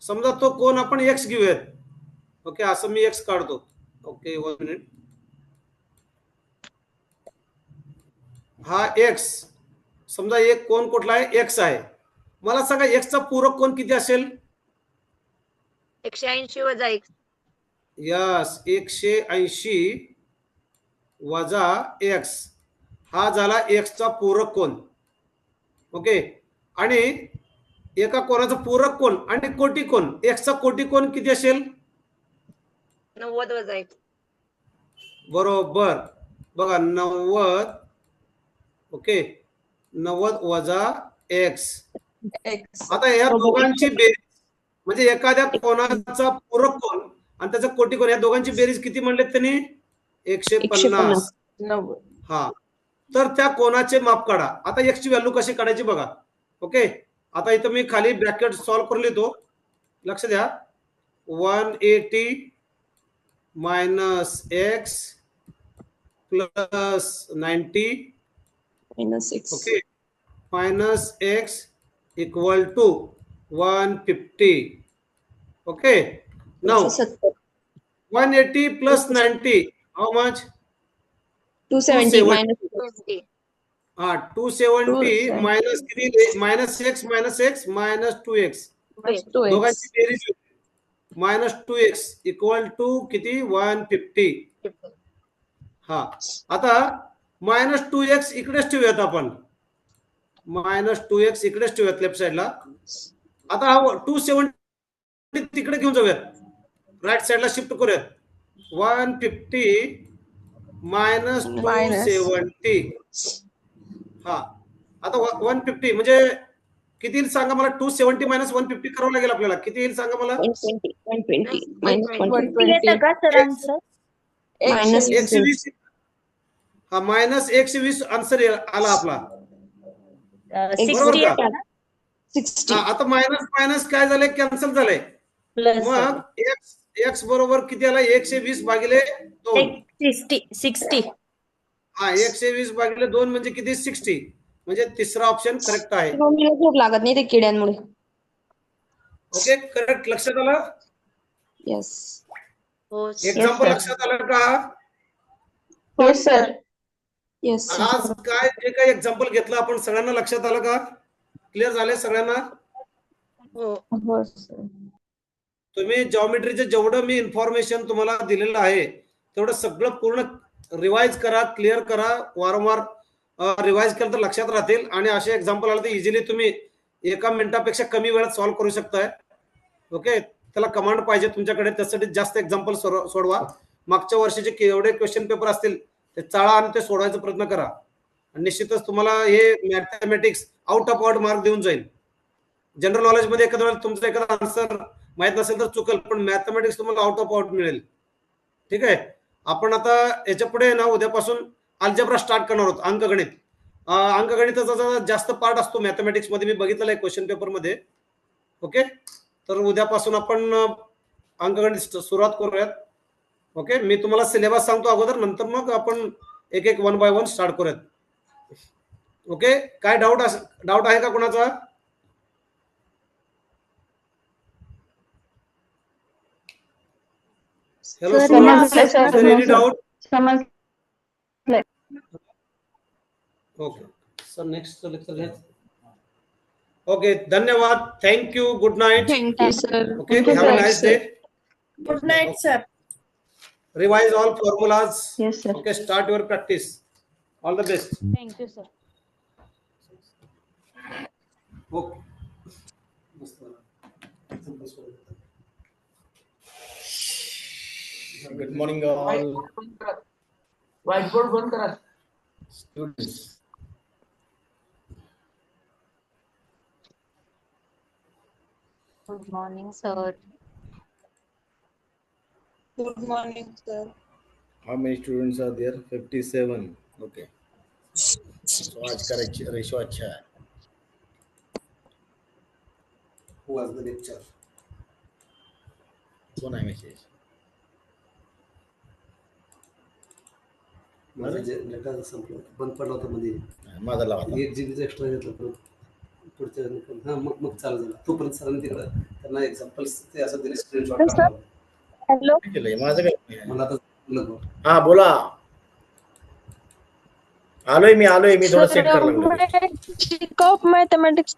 समजा तो कोण आपण एक्स घेऊयात. ओके, असं मी एक्स काढतो. Okay, 1 minute. हा एक्स, समजा एक कोण कुठला आहे, एक्स आहे. मला सांगा एक्सचा पूरक कोण किती असेल. 180 वजा 1. यस, 180 वजा एक्स हा झाला एक्सचा पूरक कोण. ओके, आणि एका कोणाचा पूरक कोण आणि कोटी कोण, एक्सचा कोटी कोण किती असेल. 90 वजा 1. बरोबर, बघा 90. ओके, 90 वजा एक्स. आता या दोघांची बेरीज म्हणजे एखाद्या कोणाचा पूरक कोण आणि त्याचा कोटी कोण या दोघांची बेरीज किती म्हणले त्यांनी. 150. हा, तर त्या कोणाचे माप काढा. आता एक्स ची व्हॅल्यू कशी काढायची बघा. ओके, आता इथं मी खाली ब्रॅकेट सॉल्व्ह करून लिहितो. लक्ष द्या. 180 minus x plus 90 okay minus x equal to 150. Okay, now 180 plus 90 how much. 270 हाँ 270 माइनस किती माइनस एक्स माइनस 2x दोघांची बेरीज माइनस 2x इक्वल टू किती 150. हा, आता माइनस 2x इकडेच ठेवूयात आपण. माइनस 2x इकडेच ठेवूयात लेफ्ट साइडला. आता हा 270 तिकडे घेऊन जाऊयात, राईट साइडला शिफ्ट करूयात. 150 मायनस 270. हा, आता 150 म्हणजे किती येईल सांगा मला. 270 मायनस 150 करावं लागेल आपल्याला. किती येईल सांगा मला. 120 का सर आन्सर. मायनस 120. हा, मायनस 120 आन्सर आला आपला. बरोबर का. 60 आता मायनस मायनस काय झालंय, कॅन्सल झालंय. मग एक्स बरोबर किती आला 120 भागिले 2. 60. हा, 120 भागिले 2 म्हणजे किती 60. म्हणजे तिसरा ऑप्शन करेक्ट आहे. झोप लागत नाही ते किड्यांमुळे. Okay, correct. लक्षात आलं. यस. एक्झाम्पल लक्षात आलं का. हो सर. यस. आज काय जे काही एक्झाम्पल घेतलं आपण सगळ्यांना लक्षात आलं का. क्लिअर झाले सगळ्यांना. हो सर. तुम्ही जॉमेट्रीचे जेवढं मी इन्फॉर्मेशन तुम्हाला दिलेलं आहे तेवढं सगळं पूर्ण रिवाइज करा, क्लिअर करा. वारंवार रिवाइज केलं तर लक्षात राहतील आणि असे एक्झाम्पल आले तर इझिली तुम्ही 1 मिनिटापेक्षा कमी वेळात सॉल्व्ह करू शकताय. ओके, त्याला कमांड पाहिजे तुमच्याकडे, त्यासाठी जास्त एक्झाम्पल सोडवा. मागच्या वर्षीचे एवढे क्वेश्चन पेपर असतील ते चाळा आणि ते सोडवायचा प्रयत्न करा. आणि निश्चितच तुम्हाला हे mathematics out of out mark देऊन जाईल. जनरल नॉलेज मध्ये एखाद्या वेळेला तुमचा एखादा आन्सर माहित नसेल तर चुकल, पण मॅथमॅटिक्स तुम्हाला आउट ऑफ आउट मिळेल. ठीक आहे, आपण आता याच्या पुढे ना उद्यापासून अल्जेब्रा स्टार्ट करणार आहोत. अंकगणित. अंकगणिताचा जास्त पार्ट असतो मॅथमॅटिक्स मध्ये, मी बघितलेला आहे क्वेश्चन पेपर मध्ये. ओके, तर उद्यापासून आपण अंकगणित सुरुवात करूयात. ओके, मी तुम्हाला सिलेबस सांगतो अगोदर, नंतर मग आपण एक एक 1 बाय 1 स्टार्ट करूयात. ओके, काय डाऊट आहे का कोणाचा. Hello students, any doubt. Okay sir, next lecture घ्या. ओके, धन्यवाद. Thank you. Good night. Thank you sir. Okay, have a nice day. Good night sir. Revise all formulas. Yes sir. Okay, start your practice. All the best. Thank you sir. Okay. Good morning all. White board बंद करा. Students. Good morning, sir. Good morning, sir. How many students are there? 57. Okay. So आज का ratio अच्छा है. Who was the lecturer? कौन आहे message? माझं जे data संपलं होतं, बंद पडला होता मध्ये. माझा लावा. 1 GB एक्स्ट्रा घेतलं परत पुढच्या हा मग चालू झालं. तोपर्यंत सरांनी तिकडं त्यांना एक्झाम्पल्स ते असं दिले स्क्रीनशॉट काढला. हॅलो केलंय माझं काय? मला आता लगभग हा बोला. आलोय मी थोडं सेट करायला लागलो. मॅजिक ऑफ मॅथमॅटिक्स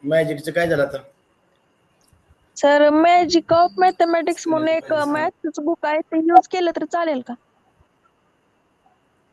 मॅजिकचं काय झालं आता? सर मॅजिक ऑफ मॅथमॅटिक्स म्हणून एक मॅथ्सचं बुक आहे ते यूज केलं तर चालेल का?